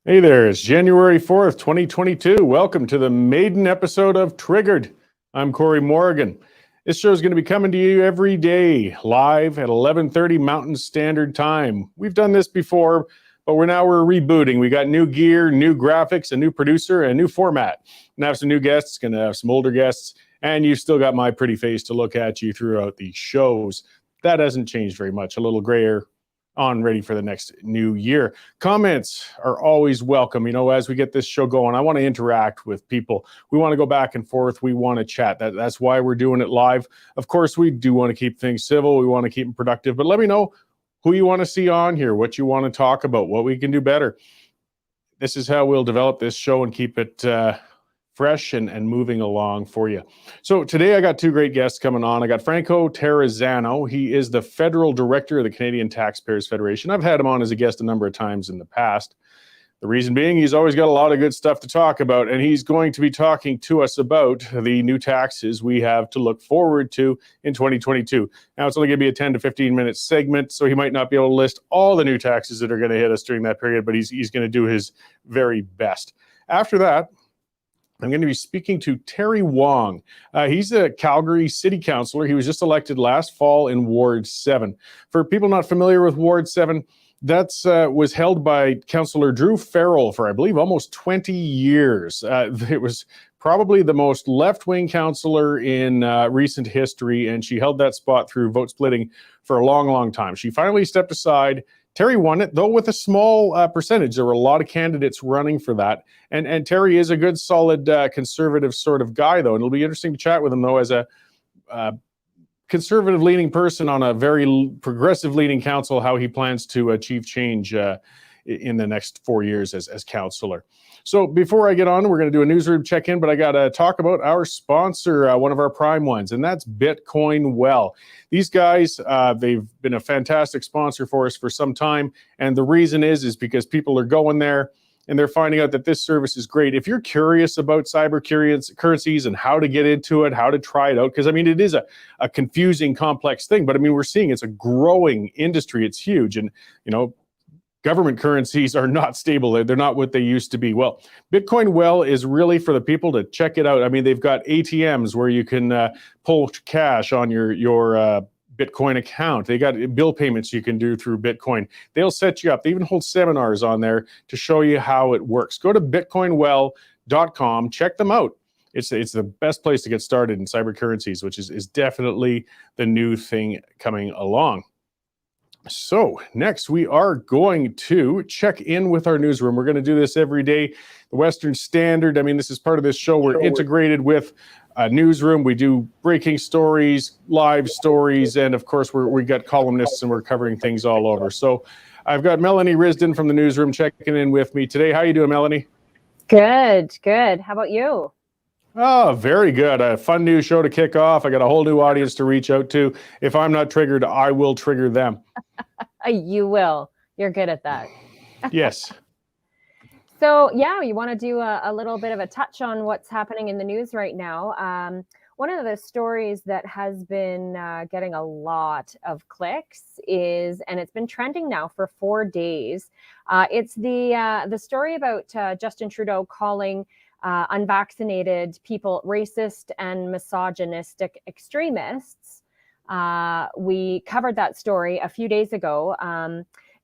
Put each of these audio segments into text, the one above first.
Hey there, it's January 4th, 2022. Welcome to the maiden episode of Triggered. I'm Cory Morgan. This show is going to be coming to you every day, live at 11:30 Mountain Standard Time. We've done this before, but we're rebooting. We got new gear, new graphics, a new producer, and a new format. Gonna have some new guests, gonna have some older guests, and you've still got my pretty face to look at you throughout these shows. That hasn't changed very much. A little grayer on ready for the next new year. Comments are always welcome. You know, as we get this show going, I want to interact with people. We want to go back and forth. We want to chat. That's why we're doing it live. Of course, we do want to keep things civil. We want to keep them productive, but let me know who you want to see on here, what you want to talk about, what we can do better. This is how we'll develop this show and keep it fresh and moving along for you. So today I got two great guests coming on. I got Franco Terezano. He is the federal director of the Canadian Taxpayers Federation. I've had him on as a guest a number of times in the past. The reason being, he's always got a lot of good stuff to talk about, and he's going to be talking to us about the new taxes we have to look forward to in 2022. Now, it's only going to be a 10 to 15 minute segment, so he might not be able to list all the new taxes that are going to hit us during that period, but he's going to do his very best. After that, I'm going to be speaking to Terry Wong. He's a Calgary City Councillor. He was just elected last fall in Ward 7. For people not familiar with Ward 7, that was held by Councillor Drew Farrell for, I believe, almost 20 years. It was probably the most left-wing councillor in recent history, and she held that spot through vote splitting for a long, long time. She finally stepped aside. Terry won it, though with a small percentage. There were a lot of candidates running for that. And Terry is a good, solid, conservative sort of guy, though. And it'll be interesting to chat with him, though, as a conservative-leaning person on a very progressive-leaning council, how he plans to achieve change in the next 4 years as councillor. So before I get on, we're going to do a newsroom check-in, but I got to talk about our sponsor, one of our prime ones, and that's Bitcoin Well. These guys, they've been a fantastic sponsor for us for some time, and the reason is because people are going there and they're finding out that this service is great. If you're curious about cyber currencies and how to get into it, how to try it out, because I mean, it is a confusing, complex thing, but I mean, we're seeing it's a growing industry. It's huge, and you know, government currencies are not stable. They're not what they used to be. Well, Bitcoin Well is really for the people to check it out. I mean, they've got ATMs where you can pull cash on your Bitcoin account. They got bill payments you can do through Bitcoin. They'll set you up. They even hold seminars on there to show you how it works. Go to bitcoinwell.com. Check them out. It's the best place to get started in cyber currencies, which is definitely the new thing coming along. So next, we are going to check in with our newsroom. We're going to do this every day. The Western Standard, I mean, this is part of this show. We're integrated with a newsroom. We do breaking stories, live stories, and of course, we got columnists and we're covering things all over. So I've got Melanie Risden from the newsroom checking in with me today. How you doing, Melanie? Good. How about you? Oh, very good. A fun new show to kick off. I got a whole new audience to reach out to. If I'm not triggered, I will trigger them. You will. You're good at that. Yes. So, yeah, you want to do a little bit of a touch on what's happening in the news right now. One of the stories that has been getting a lot of clicks is, and it's been trending now for 4 days, it's the story about Justin Trudeau calling unvaccinated people racist and misogynistic extremists. We covered that story a few days ago,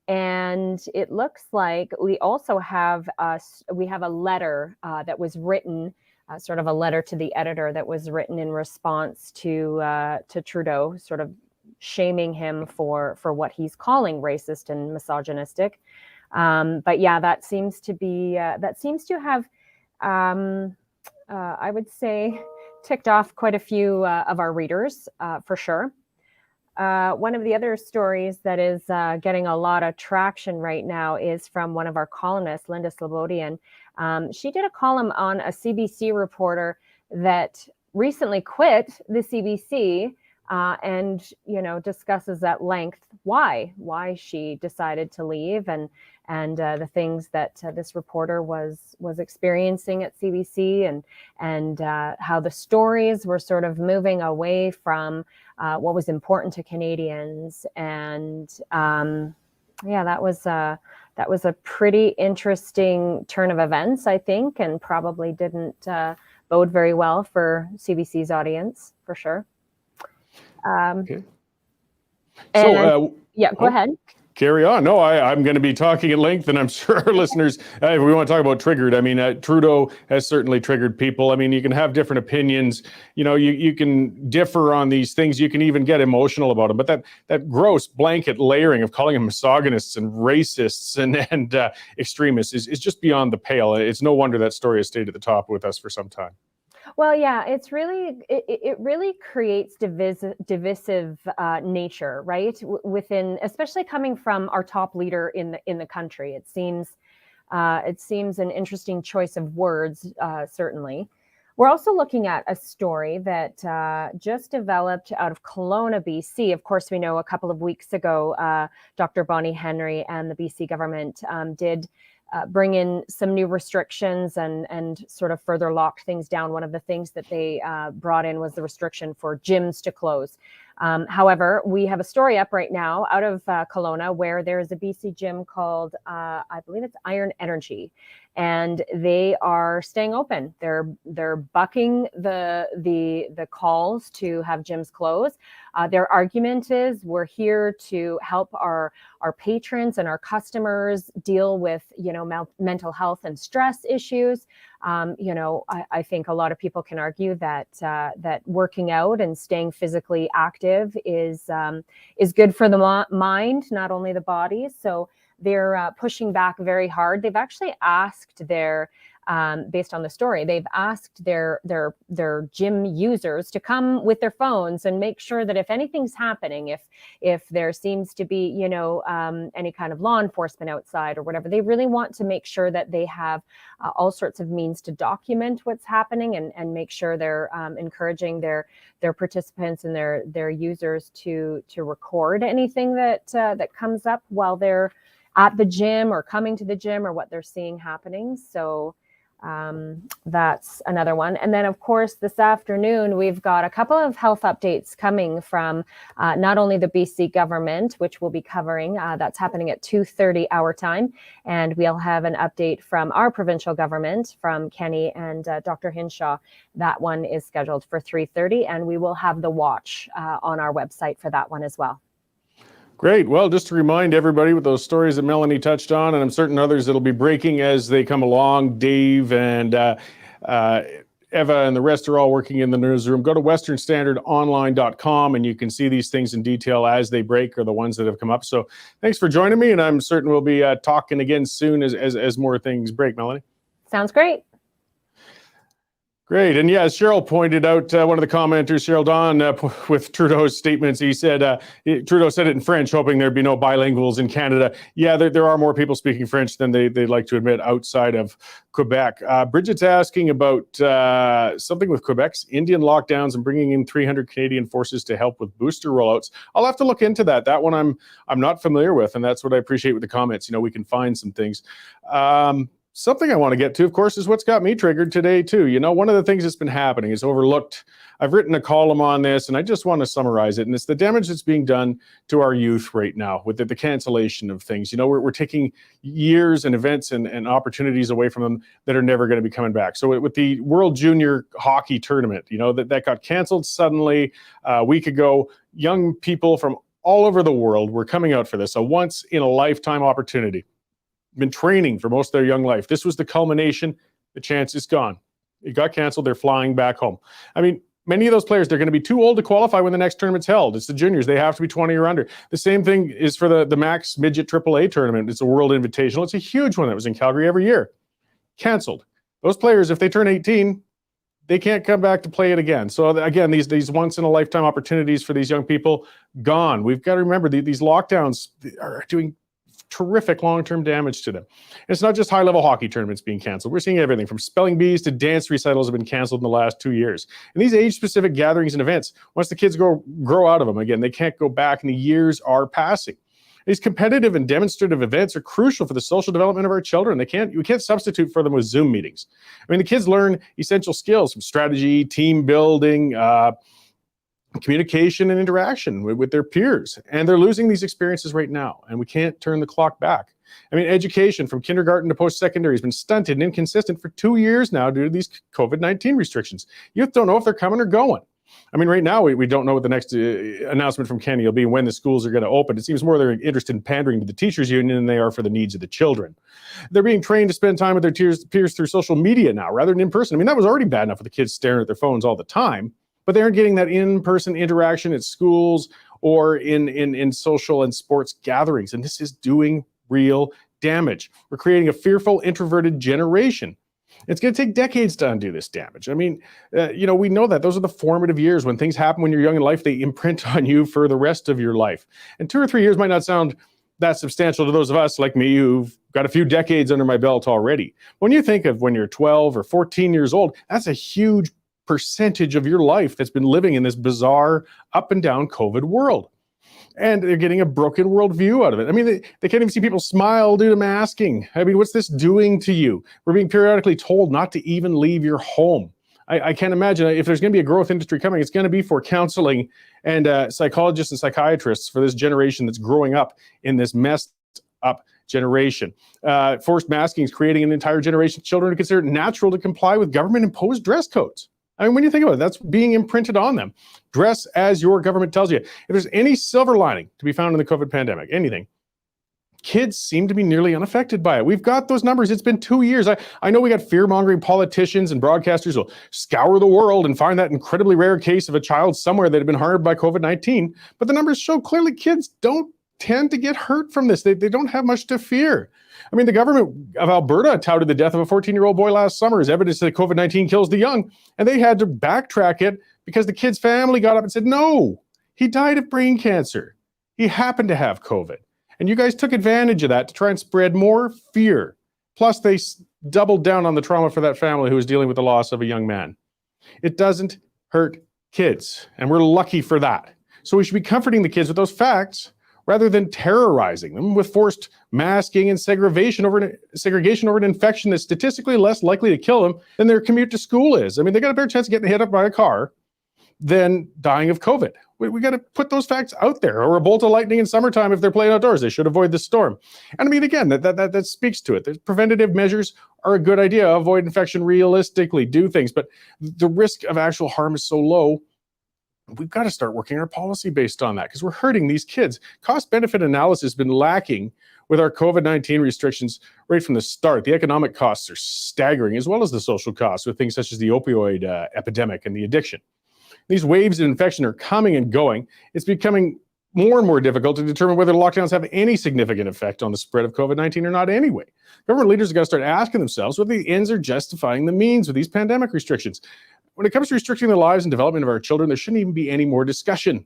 and it looks like we also have a letter that was written, sort of a letter to the editor that was written in response to Trudeau, sort of shaming him for what he's calling racist and misogynistic. But yeah, that seems to have I would say ticked off quite a few of our readers, for sure. One of the other stories that is getting a lot of traction right now is from one of our columnists, Linda Slobodian. She did a column on a CBC reporter that recently quit the CBC, and discusses at length why she decided to leave and the things that this reporter was experiencing at CBC and how the stories were sort of moving away from what was important to Canadians and Yeah, that was a pretty interesting turn of events, I think, and probably didn't bode very well for CBC's audience, for sure. Okay. And yeah, go ahead. Carry on. No, I'm going to be talking at length, and I'm sure our listeners, if we want to talk about triggered, I mean, Trudeau has certainly triggered people. I mean, you can have different opinions. You know, you can differ on these things. You can even get emotional about them. But that gross blanket layering of calling them misogynists and racists and extremists is just beyond the pale. It's no wonder that story has stayed at the top with us for some time. Well, yeah, it's really it really creates divisive nature, right? Within, especially coming from our top leader in the country, it seems an interesting choice of words. Certainly, we're also looking at a story that just developed out of Kelowna, BC. Of course, we know a couple of weeks ago, Dr. Bonnie Henry and the BC government did bring in some new restrictions and sort of further locked things down. One of the things that they brought in was the restriction for gyms to close. However, we have a story up right now out of Kelowna where there is a BC gym called, I believe it's Iron Energy, and they are staying open. They're bucking the calls to have gyms close. Their argument is we're here to help our patrons and our customers deal with, mental health and stress issues. I think a lot of people can argue that working out and staying physically active is good for the mind, not only the body. So they're pushing back very hard. They've actually asked based on the story, they've asked their gym users to come with their phones and make sure that if anything's happening, if there seems to be, any kind of law enforcement outside or whatever, they really want to make sure that they have all sorts of means to document what's happening and make sure they're encouraging their participants and their users to record anything that comes up while they're at the gym or coming to the gym or what they're seeing happening. So that's another one. And then, of course, this afternoon, we've got a couple of health updates coming from not only the BC government, which we'll be covering. That's happening at 2:30 our time. And we'll have an update from our provincial government, from Kenny and Dr. Hinshaw. That one is scheduled for 3:30. And we will have the watch on our website for that one as well. Great. Well, just to remind everybody with those stories that Melanie touched on, and I'm certain others that'll be breaking as they come along, Dave and Eva and the rest are all working in the newsroom. Go to westernstandardonline.com and you can see these things in detail as they break or the ones that have come up. So thanks for joining me, and I'm certain we'll be talking again soon as more things break, Melanie. Sounds great. Great. And yeah, as Cheryl pointed out, one of the commenters, Cheryl Don, with Trudeau's statements, he said, Trudeau said it in French, hoping there'd be no bilinguals in Canada. Yeah, there are more people speaking French than they like to admit outside of Quebec. Bridget's asking about something with Quebec's Indian lockdowns and bringing in 300 Canadian forces to help with booster rollouts. I'll have to look into that. That one I'm not familiar with, and that's what I appreciate with the comments. We can find some things. Something I want to get to, of course, is what's got me triggered today, too. One of the things that's been happening is overlooked. I've written a column on this, and I just want to summarize it. And it's the damage that's being done to our youth right now with the cancellation of things. We're taking years and events and opportunities away from them that are never going to be coming back. So with the World Junior Hockey Tournament, that got canceled suddenly a week ago, young people from all over the world were coming out for this, a once-in-a-lifetime opportunity. Been training for most of their young life. This was the culmination. The chance is gone. It got canceled. They're flying back home. I mean, many of those players, they're going to be too old to qualify when the next tournament's held. It's the juniors. They have to be 20 or under. The same thing is for the Max Midget AAA tournament. It's a World Invitational. It's a huge one that was in Calgary every year. Canceled. Those players, if they turn 18, they can't come back to play it again. So again, these once-in-a-lifetime opportunities for these young people, gone. We've got to remember these lockdowns are doing terrific long-term damage to them. And it's not just high-level hockey tournaments being canceled. We're seeing everything from spelling bees to dance recitals have been canceled in the last 2 years. And these age-specific gatherings and events, once the kids grow out of them, again, they can't go back, and the years are passing. These competitive and demonstrative events are crucial for the social development of our children. We can't substitute for them with Zoom meetings. I mean, the kids learn essential skills from strategy, team building, communication and interaction with their peers. And they're losing these experiences right now, and we can't turn the clock back. I mean, education from kindergarten to post-secondary has been stunted and inconsistent for 2 years now due to these COVID-19 restrictions. Youth don't know if they're coming or going. I mean, right now, we don't know what the next announcement from Kenny will be when the schools are going to open. It seems more they're interested in pandering to the teachers union than they are for the needs of the children. They're being trained to spend time with their peers through social media now rather than in person. I mean, that was already bad enough with the kids staring at their phones all the time, but they aren't getting that in-person interaction at schools or in social and sports gatherings. And this is doing real damage. We're creating a fearful, introverted generation. It's going to take decades to undo this damage. I mean, we know that those are the formative years when things happen when you're young in life. They imprint on you for the rest of your life. And 2 or 3 years might not sound that substantial to those of us like me who've got a few decades under my belt already. When you think of when you're 12 or 14 years old, that's a huge percentage of your life that's been living in this bizarre up and down COVID world. And they're getting a broken worldview out of it. I mean, they can't even see people smile due to masking. I mean, what's this doing to you? We're being periodically told not to even leave your home. I can't imagine if there's going to be a growth industry coming, it's going to be for counseling and psychologists and psychiatrists for this generation that's growing up in this messed up generation. Forced masking is creating an entire generation of children who consider it natural to comply with government-imposed dress codes. I mean, when you think about it, that's being imprinted on them. Dress as your government tells you. If there's any silver lining to be found in the COVID pandemic, anything, kids seem to be nearly unaffected by it. We've got those numbers. It's been 2 years. I know we got fear-mongering politicians and broadcasters who will scour the world and find that incredibly rare case of a child somewhere that had been harmed by COVID-19. But the numbers show clearly kids don't tend to get hurt from this. They don't have much to fear. I mean, the government of Alberta touted the death of a 14-year-old boy last summer as evidence that COVID-19 kills the young, and they had to backtrack it because the kid's family got up and said, no, he died of brain cancer. He happened to have COVID. And you guys took advantage of that to try and spread more fear. Plus, they doubled down on the trauma for that family who was dealing with the loss of a young man. It doesn't hurt kids, and we're lucky for that. So we should be comforting the kids with those facts rather than terrorizing them with forced masking and segregation over an infection that's statistically less likely to kill them than their commute to school is. I mean, they got a better chance of getting hit up by a car than dying of COVID. We got to put those facts out there. Or a bolt of lightning in summertime if they're playing outdoors. They should avoid the storm. And I mean, again, that speaks to it. The preventative measures are a good idea. Avoid infection realistically, do things. But the risk of actual harm is so low, we've got to start working our policy based on that because we're hurting these kids. Cost-benefit analysis has been lacking with our COVID-19 restrictions right from the start. The economic costs are staggering, as well as the social costs with things such as the opioid epidemic and the addiction. These waves of infection are coming and going. It's becoming more and more difficult to determine whether lockdowns have any significant effect on the spread of COVID-19 or not anyway. Government leaders have got to start asking themselves whether the ends are justifying the means with these pandemic restrictions. When it comes to restricting the lives and development of our children, there shouldn't even be any more discussion.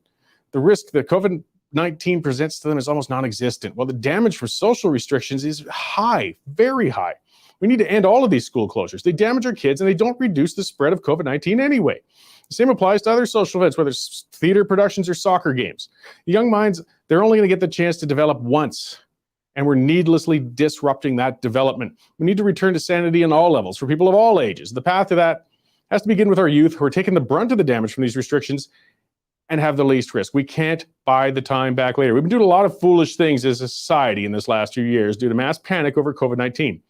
The risk that COVID-19 presents to them is almost non-existent, while the damage from social restrictions is high, very high. We need to end all of these school closures. They damage our kids and they don't reduce the spread of COVID-19 anyway. The same applies to other social events, whether it's theater productions or soccer games. The young minds, they're only going to get the chance to develop once, and we're needlessly disrupting that development. We need to return to sanity on all levels for people of all ages. The path to that has to begin with our youth who are taking the brunt of the damage from these restrictions and have the least risk. We can't buy the time back later. We've been doing a lot of foolish things as a society in this last few years due to mass panic over COVID-19.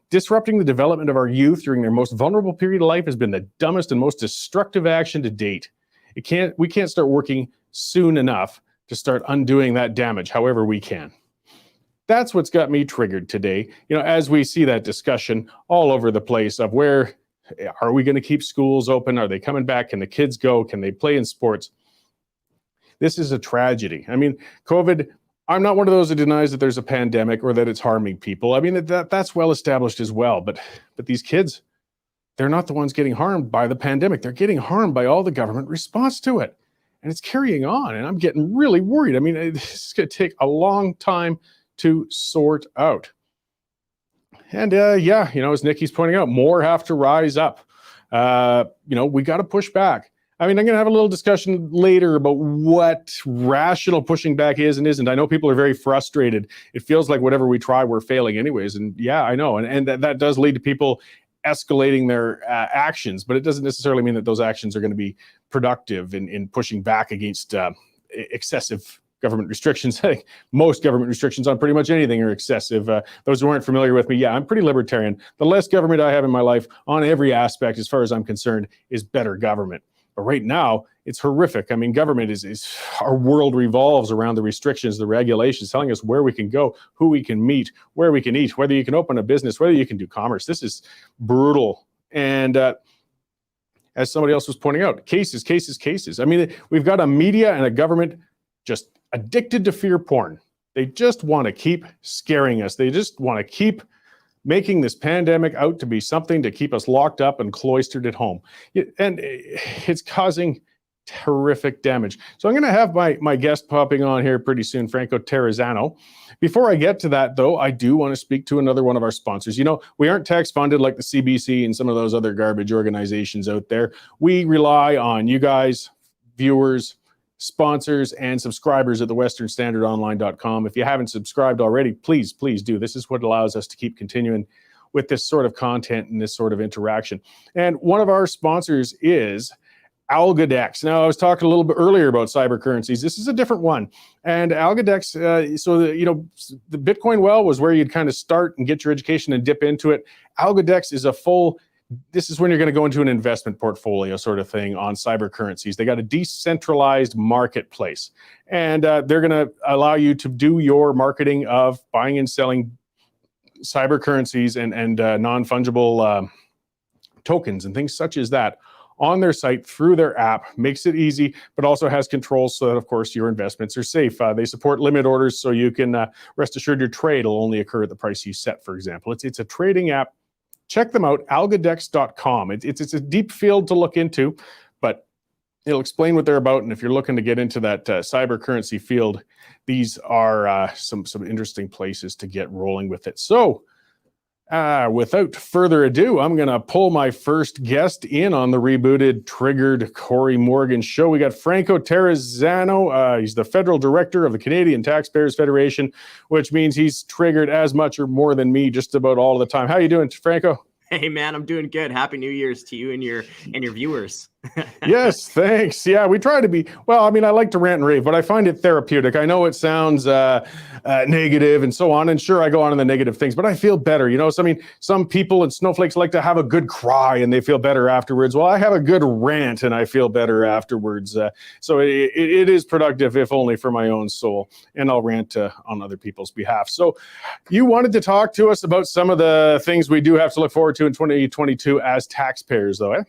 Disrupting the development of our youth during their most vulnerable period of life has been the dumbest and most destructive action to date. We can't start working soon enough to start undoing that damage however we can. That's what's got me triggered today. As we see that discussion all over the place of where are we going to keep schools open? Are they coming back? Can the kids go? Can they play in sports? This is a tragedy. I mean, COVID, I'm not one of those who denies that there's a pandemic or that it's harming people. I mean, that's well established as well. But these kids, they're not the ones getting harmed by the pandemic. They're getting harmed by all the government response to it. And it's carrying on. And I'm getting really worried. I mean, this is going to take a long time to sort out. And as Nikki's pointing out, more have to rise up. We got to push back. I mean, I'm going to have a little discussion later about what rational pushing back is and isn't. I know people are very frustrated. It feels like whatever we try, we're failing anyways. And yeah, I know. And that does lead to people escalating their actions, but it doesn't necessarily mean that those actions are going to be productive in pushing back against excessive government restrictions. I think most government restrictions on pretty much anything are excessive. Those who aren't familiar with me, yeah, I'm pretty libertarian. The less government I have in my life on every aspect, as far as I'm concerned, is better government. But right now, it's horrific. I mean, government is our world revolves around the restrictions, the regulations, telling us where we can go, who we can meet, where we can eat, whether you can open a business, whether you can do commerce. This is brutal. And as somebody else was pointing out, cases. I mean, we've got a media and a government just addicted to fear porn. They just want to keep scaring us. They just want to keep making this pandemic out to be something to keep us locked up and cloistered at home. And it's causing terrific damage. So I'm going to have my guest popping on here pretty soon, Franco Terezano. Before I get to that, though, I do want to speak to another one of our sponsors. You know, we aren't tax funded like the CBC and some of those other garbage organizations out there. We rely on you guys, viewers, sponsors, and subscribers at the westernstandardonline.com. If you haven't subscribed already, please do. This is what allows us to keep continuing with this sort of content and this sort of interaction. And one of our sponsors is Alcadex. Now, I was talking a little bit earlier about cyber currencies. This is a different one. And Alcadex, the Bitcoin well was where you'd kind of start and get your education and dip into it. Alcadex is this is when you're going to go into an investment portfolio sort of thing on cyber currencies. They got a decentralized marketplace, and they're going to allow you to do your marketing of buying and selling cyber currencies and non-fungible tokens and things such as that on their site through their app. Makes it easy, but also has controls so that, of course, your investments are safe. They support limit orders, so you can rest assured your trade will only occur at the price you set, for example. It's a trading app. Check them out, alcadex.com. It's a deep field to look into, but it'll explain what they're about. And if you're looking to get into that cyber currency field, these are some interesting places to get rolling with it. So without further ado, I'm going to pull my first guest in on the rebooted, triggered Cory Morgan show. We got Franco Terezano. He's the federal director of the Canadian Taxpayers Federation, which means he's triggered as much or more than me just about all the time. How you doing, Franco? Hey man, I'm doing good. Happy New Year's to you and your viewers. Yes, thanks. Yeah, we try to be, well, I mean, I like to rant and rave, but I find it therapeutic. I know it sounds negative and so on, and sure, I go on in the negative things, but I feel better. You know, so, I mean, some people and snowflakes like to have a good cry and they feel better afterwards. Well, I have a good rant and I feel better afterwards. So it is productive, if only for my own soul, and I'll rant on other people's behalf. So you wanted to talk to us about some of the things we do have to look forward to in 2022 as taxpayers, though, eh?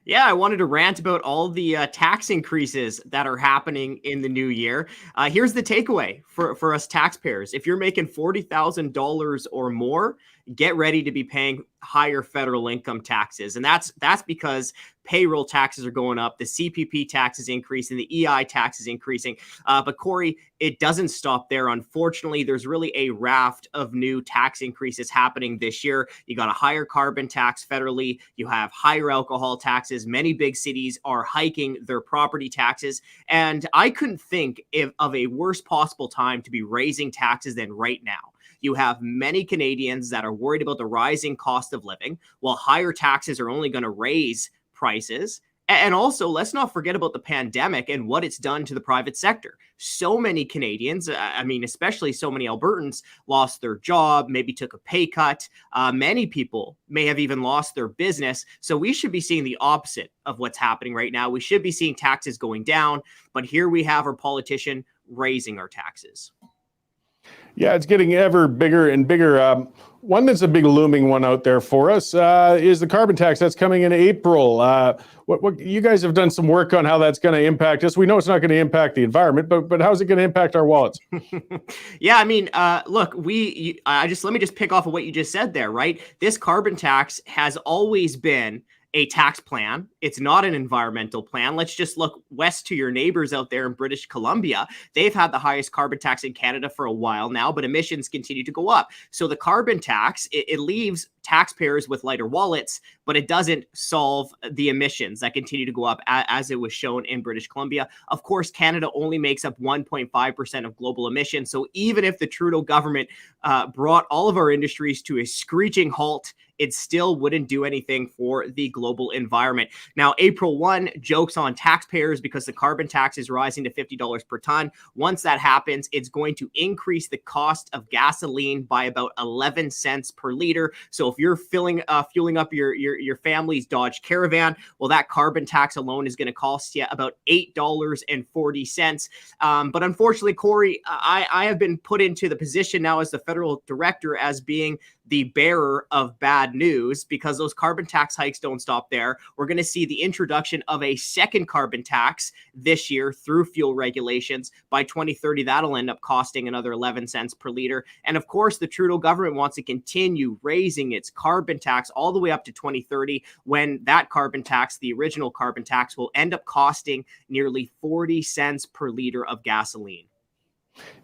Yeah, I wanted to rant about all the tax increases that are happening in the new year. Here's the takeaway for us taxpayers. If you're making $40,000 or more, get ready to be paying higher federal income taxes. And that's because payroll taxes are going up, the CPP tax is increasing, the EI tax is increasing. But Cory, it doesn't stop there. Unfortunately, there's really a raft of new tax increases happening this year. You got a higher carbon tax federally, you have higher alcohol taxes. Many big cities are hiking their property taxes. And I couldn't think of a worse possible time to be raising taxes than right now. You have many Canadians that are worried about the rising cost of living, while higher taxes are only going to raise prices. And also, let's not forget about the pandemic and what it's done to the private sector. So many Canadians, I mean, especially so many Albertans, lost their job, maybe took a pay cut. Many people may have even lost their business. So we should be seeing the opposite of what's happening right now. We should be seeing taxes going down. But here we have our politician raising our taxes. Yeah, it's getting ever bigger and bigger. One that's a big looming one out there for us is the carbon tax that's coming in April. What you guys have done some work on how that's going to impact us. We know it's not going to impact the environment, but how's it going to impact our wallets? Yeah, I mean, look, let me just pick off of what you just said there, right? This carbon tax has always been a tax plan. It's not an environmental plan. Let's just look west to your neighbors out there in British Columbia. They've had the highest carbon tax in Canada for a while now, but emissions continue to go up. So the carbon tax, it leaves taxpayers with lighter wallets, but it doesn't solve the emissions that continue to go up as it was shown in British Columbia. Of course, Canada only makes up 1.5% of global emissions. So even if the Trudeau government brought all of our industries to a screeching halt it still wouldn't do anything for the global environment. Now, April 1, jokes on taxpayers because the carbon tax is rising to $50 per ton. Once that happens, it's going to increase the cost of gasoline by about 11 cents per liter. So if you're fueling up your family's Dodge Caravan, well, that carbon tax alone is going to cost you about $8.40. But unfortunately, Cory, I have been put into the position now as the federal director as being the bearer of bad news, because those carbon tax hikes don't stop there. We're going to see the introduction of a second carbon tax this year through fuel regulations. By 2030, that'll end up costing another 11 cents per liter. And of course, the Trudeau government wants to continue raising its carbon tax all the way up to 2030, when that carbon tax, the original carbon tax, will end up costing nearly 40 cents per liter of gasoline.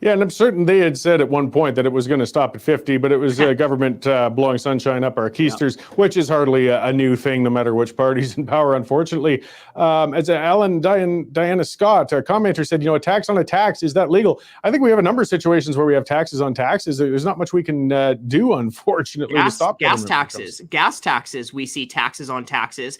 Yeah, and I'm certain they had said at one point that it was going to stop at 50, but it was government blowing sunshine up our keisters, which is hardly a new thing, no matter which party's in power, unfortunately. As Diana Scott, a commenter, said, a tax on a tax, is that legal? I think we have a number of situations where we have taxes on taxes. There's not much we can do, unfortunately, to stop gas taxes. We see taxes on taxes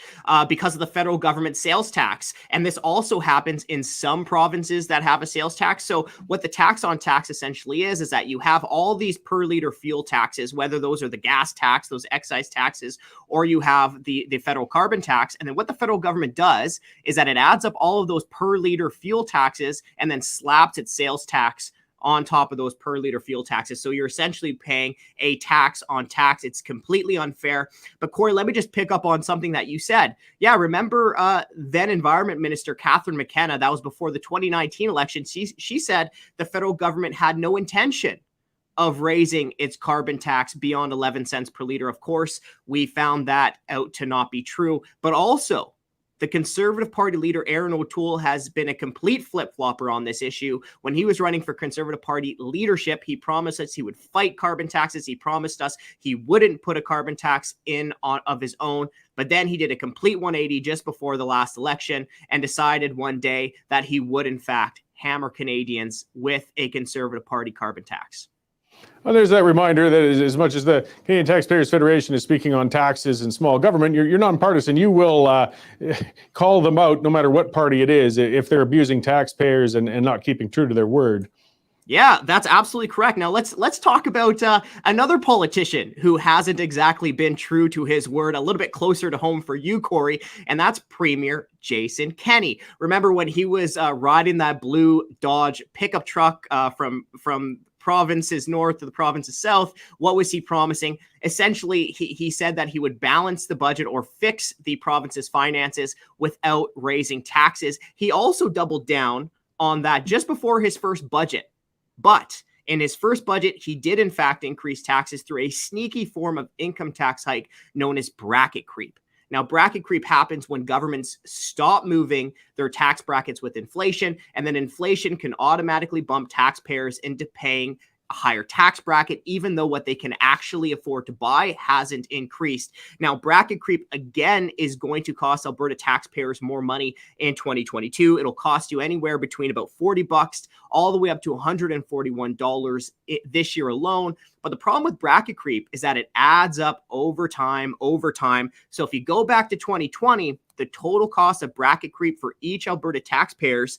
because of the federal government sales tax. And this also happens in some provinces that have a sales tax. So what the tax on tax essentially is that you have all these per liter fuel taxes, whether those are the gas tax, those excise taxes, or you have the federal carbon tax. And then what the federal government does is that it adds up all of those per liter fuel taxes and then slaps its sales tax on top of those per liter fuel taxes. So you're essentially paying a tax on tax. It's completely unfair. But Cory, let me just pick up on something that you said. Yeah, remember then Environment Minister Catherine McKenna, that was before the 2019 election. She said the federal government had no intention of raising its carbon tax beyond 11 cents per liter. Of course, we found that out to not be true. But also, the Conservative Party leader, Aaron O'Toole, has been a complete flip-flopper on this issue. When he was running for Conservative Party leadership, he promised us he would fight carbon taxes. He promised us he wouldn't put a carbon tax in of his own. But then he did a complete 180 just before the last election and decided one day that he would, in fact, hammer Canadians with a Conservative Party carbon tax. Well, there's that reminder that as much as the Canadian Taxpayers Federation is speaking on taxes and small government, you're nonpartisan. You will call them out no matter what party it is if they're abusing taxpayers and not keeping true to their word. Yeah, that's absolutely correct. Now let's talk about another politician who hasn't exactly been true to his word, a little bit closer to home for you, Cory, and that's Premier Jason Kenney. Remember when he was riding that blue Dodge pickup truck from provinces north to the provinces south? What was he promising? Essentially, he said that he would balance the budget or fix the province's finances without raising taxes. He also doubled down on that just before his first budget. But in his first budget, he did in fact increase taxes through a sneaky form of income tax hike known as bracket creep. Now, bracket creep happens when governments stop moving their tax brackets with inflation, and then inflation can automatically bump taxpayers into paying a higher tax bracket, even though what they can actually afford to buy hasn't increased. Now, bracket creep, again, is going to cost Alberta taxpayers more money in 2022. It'll cost you anywhere between about $40 all the way up to $141 this year alone. But the problem with bracket creep is that it adds up over time. So if you go back to 2020, the total cost of bracket creep for each Alberta taxpayers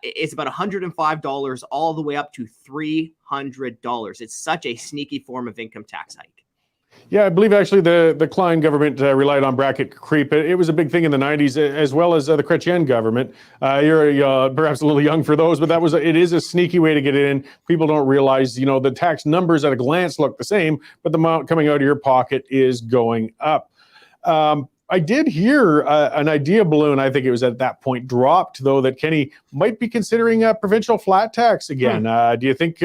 is about $105 all the way up to $300. It's such a sneaky form of income tax hike. Yeah, I believe actually the Klein government relied on bracket creep. It was a big thing in the 90s, as well as the Chrétien government. You're perhaps a little young for those, but it is a sneaky way to get in. People don't realize, the tax numbers at a glance look the same, but the amount coming out of your pocket is going up. I did hear an idea balloon, I think it was at that point, dropped, though, that Kenney might be considering a provincial flat tax again. Do you think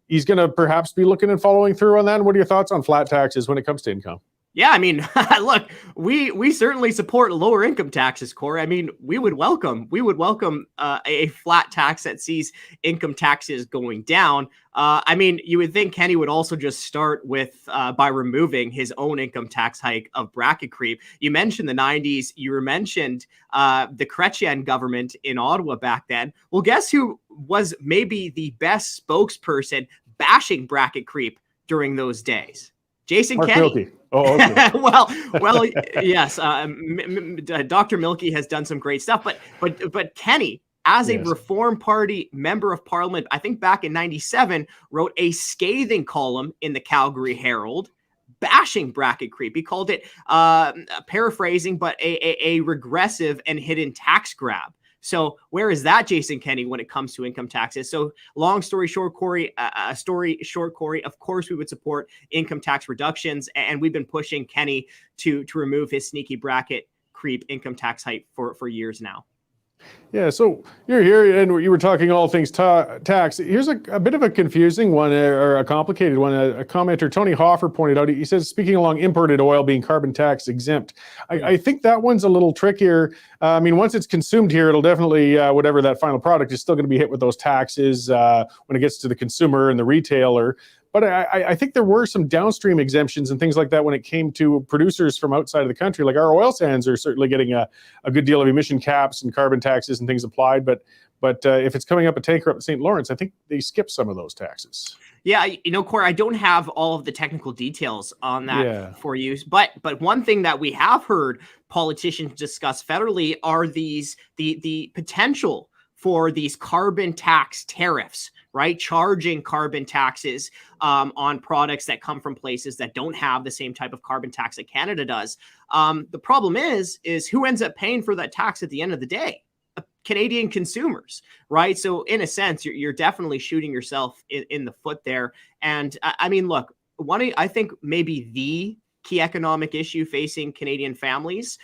he's going to perhaps be looking and following through on that? And what are your thoughts on flat taxes when it comes to income? Yeah, I mean, look, we certainly support lower income taxes, Cory. I mean, we would welcome a flat tax that sees income taxes going down. I mean, you would think Kenney would also just start with by removing his own income tax hike of bracket creep. You mentioned the 90s. You mentioned the Chrétien government in Ottawa back then. Well, guess who was maybe the best spokesperson bashing bracket creep during those days? Jason Kenney. Oh, okay. well, yes. Dr. Milky has done some great stuff, but Kenny, as a Yes. Reform Party member of Parliament, I think back in '97, wrote a scathing column in the Calgary Herald, bashing bracket creep. He called it, paraphrasing, but a regressive and hidden tax grab. So where is that, Jason Kenney, when it comes to income taxes? So long story short, Cory, of course we would support income tax reductions. And we've been pushing Kenney to remove his sneaky bracket creep income tax hike for years now. Yeah, so you're here and you were talking all things tax. Here's a bit of a confusing one or a complicated one. A commenter, Tony Hoffer, pointed out, he says, speaking along imported oil being carbon tax exempt. I think that one's a little trickier. I mean, once it's consumed here, it'll definitely, whatever that final product is, still going to be hit with those taxes when it gets to the consumer and the retailer. But I think there were some downstream exemptions and things like that when it came to producers from outside of the country. Like our oil sands are certainly getting a good deal of emission caps and carbon taxes and things applied. But if it's coming up a tanker up at St. Lawrence, I think they skip some of those taxes. Yeah, Cory, I don't have all of the technical details on that for you. But one thing that we have heard politicians discuss federally are the potential for these carbon tax tariffs, right? Charging carbon taxes on products that come from places that don't have the same type of carbon tax that Canada does. The problem is who ends up paying for that tax at the end of the day? Canadian consumers, right? So in a sense, you're definitely shooting yourself in the foot there. And I mean, look, I think maybe the key economic issue facing Canadian families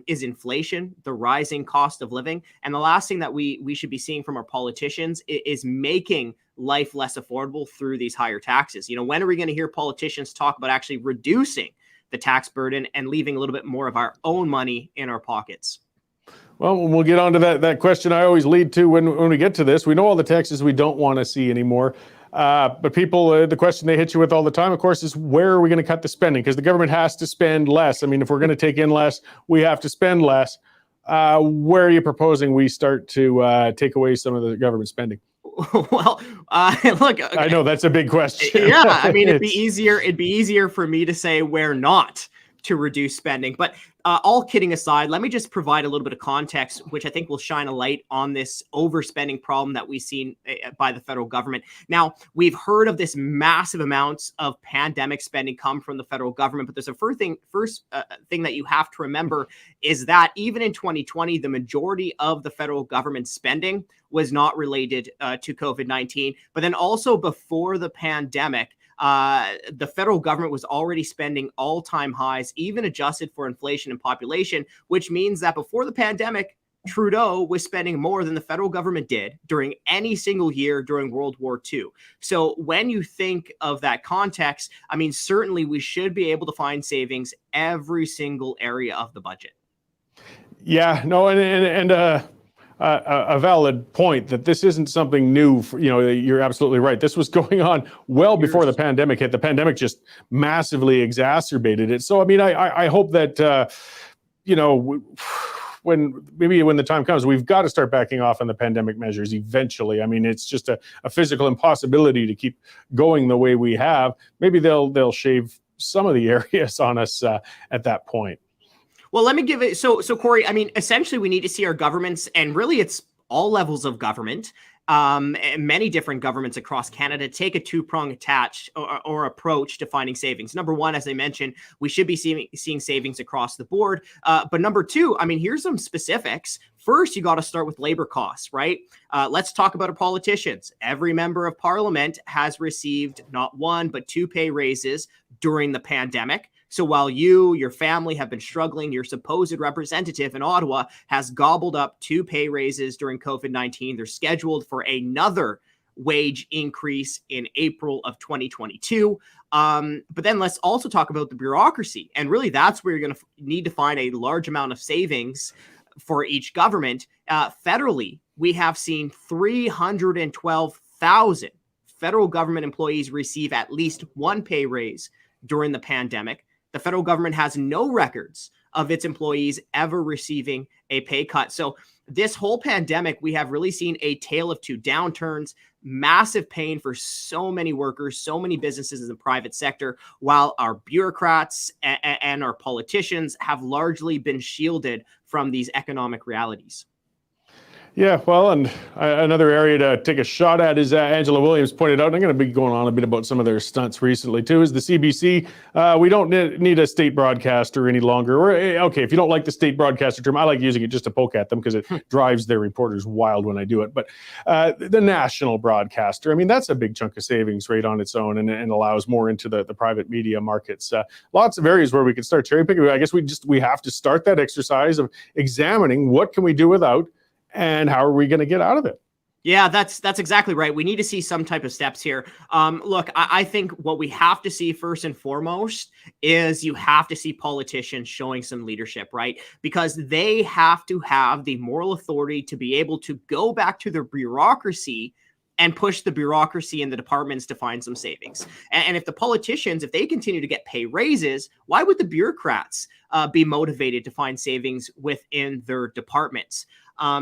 is inflation, the rising cost of living. And the last thing that we should be seeing from our politicians is making life less affordable through these higher taxes. When are we going to hear politicians talk about actually reducing the tax burden and leaving a little bit more of our own money in our pockets? Well, we'll get on to that question I always lead to when we get to this. We know all the taxes we don't want to see anymore. But people, the question they hit you with all the time, of course, is where are we going to cut the spending? Because the government has to spend less. I mean, if we're going to take in less, we have to spend less. Where are you proposing we start to take away some of the government spending? Well, look, I know that's a big question. Yeah, I mean, it'd be easier for me to say where not to reduce spending. But all kidding aside, let me just provide a little bit of context, which I think will shine a light on this overspending problem that we've seen by the federal government. Now, we've heard of this massive amounts of pandemic spending come from the federal government, but there's a first thing that you have to remember is that even in 2020, the majority of the federal government spending was not related to COVID-19. But then also before the pandemic, the federal government was already spending all-time highs, even adjusted for inflation and population, which means that before the pandemic, Trudeau was spending more than the federal government did during any single year during World War II. So when you think of that context, I mean, certainly we should be able to find savings every single area of the budget. Yeah, no, and a valid point that this isn't something new. You're absolutely right. This was going on well before the pandemic hit. The pandemic just massively exacerbated it. So, I mean, I hope that, when the time comes, we've got to start backing off on the pandemic measures eventually. I mean, it's just a physical impossibility to keep going the way we have. Maybe they'll shave some of the areas on us at that point. Well, let me give it. So Cory, I mean, essentially we need to see our governments, and really it's all levels of government, many different governments across Canada, take a two-pronged or approach to finding savings. Number one, as I mentioned, we should be seeing savings across the board. But number two, I mean, here's some specifics. First, you got to start with labor costs, right? Let's talk about our politicians. Every member of parliament has received not one, but 2 pay raises during the pandemic. So while your family have been struggling, your supposed representative in Ottawa has gobbled up 2 pay raises during COVID-19. They're scheduled for another wage increase in April of 2022. But then let's also talk about the bureaucracy. And really, that's where you're going to need to find a large amount of savings for each government. Federally, we have seen 312,000 federal government employees receive at least 1 pay raise during the pandemic. The federal government has no records of its employees ever receiving a pay cut. So this whole pandemic, we have really seen a tale of two downturns. massive pain for so many workers, so many businesses in the private sector, while our bureaucrats and our politicians have largely been shielded from these economic realities. Yeah, well, and another area to take a shot at is Angela Williams pointed out, and I'm going to be going on a bit about some of their stunts recently too, is the CBC. We don't need a state broadcaster any longer. Or, okay, if you don't like the state broadcaster term, I like using it just to poke at them because it drives their reporters wild when I do it. But the national broadcaster, I mean, that's a big chunk of savings right on its own, and allows more into the private media markets. Lots of areas where we could start cherry picking. I guess we have to start that exercise of examining what can we do without, and how are we going to get out of it? Yeah, that's exactly right. We need to see some type of steps here. Look, I think what we have to see first and foremost is you have to see politicians showing some leadership, right? Because they have to have the moral authority to be able to go back to their bureaucracy and push the bureaucracy and the departments to find some savings. And if the politicians, if they continue to get pay raises, why would the bureaucrats be motivated to find savings within their departments?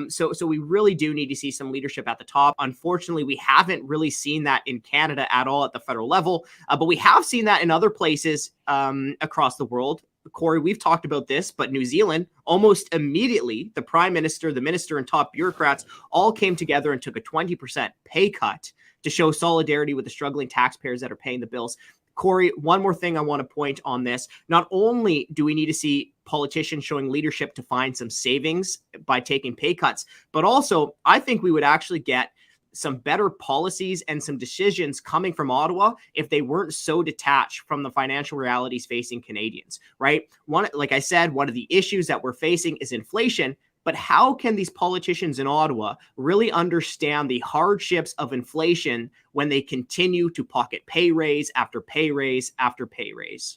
So we really do need to see some leadership at the top. Unfortunately, we haven't really seen that in Canada at all at the federal level, but we have seen that in other places across the world. Cory, we've talked about this, but New Zealand, almost immediately, the prime minister, the minister, and top bureaucrats all came together and took a 20% pay cut to show solidarity with the struggling taxpayers that are paying the bills. Cory, one more thing I want to point on this. Not only do we need to see politicians showing leadership to find some savings by taking pay cuts, but also I think we would actually get some better policies and some decisions coming from Ottawa if they weren't so detached from the financial realities facing Canadians, right? Like I said, one of the issues that we're facing is inflation. But how can these politicians in Ottawa really understand the hardships of inflation when they continue to pocket pay raise after pay raise after pay raise?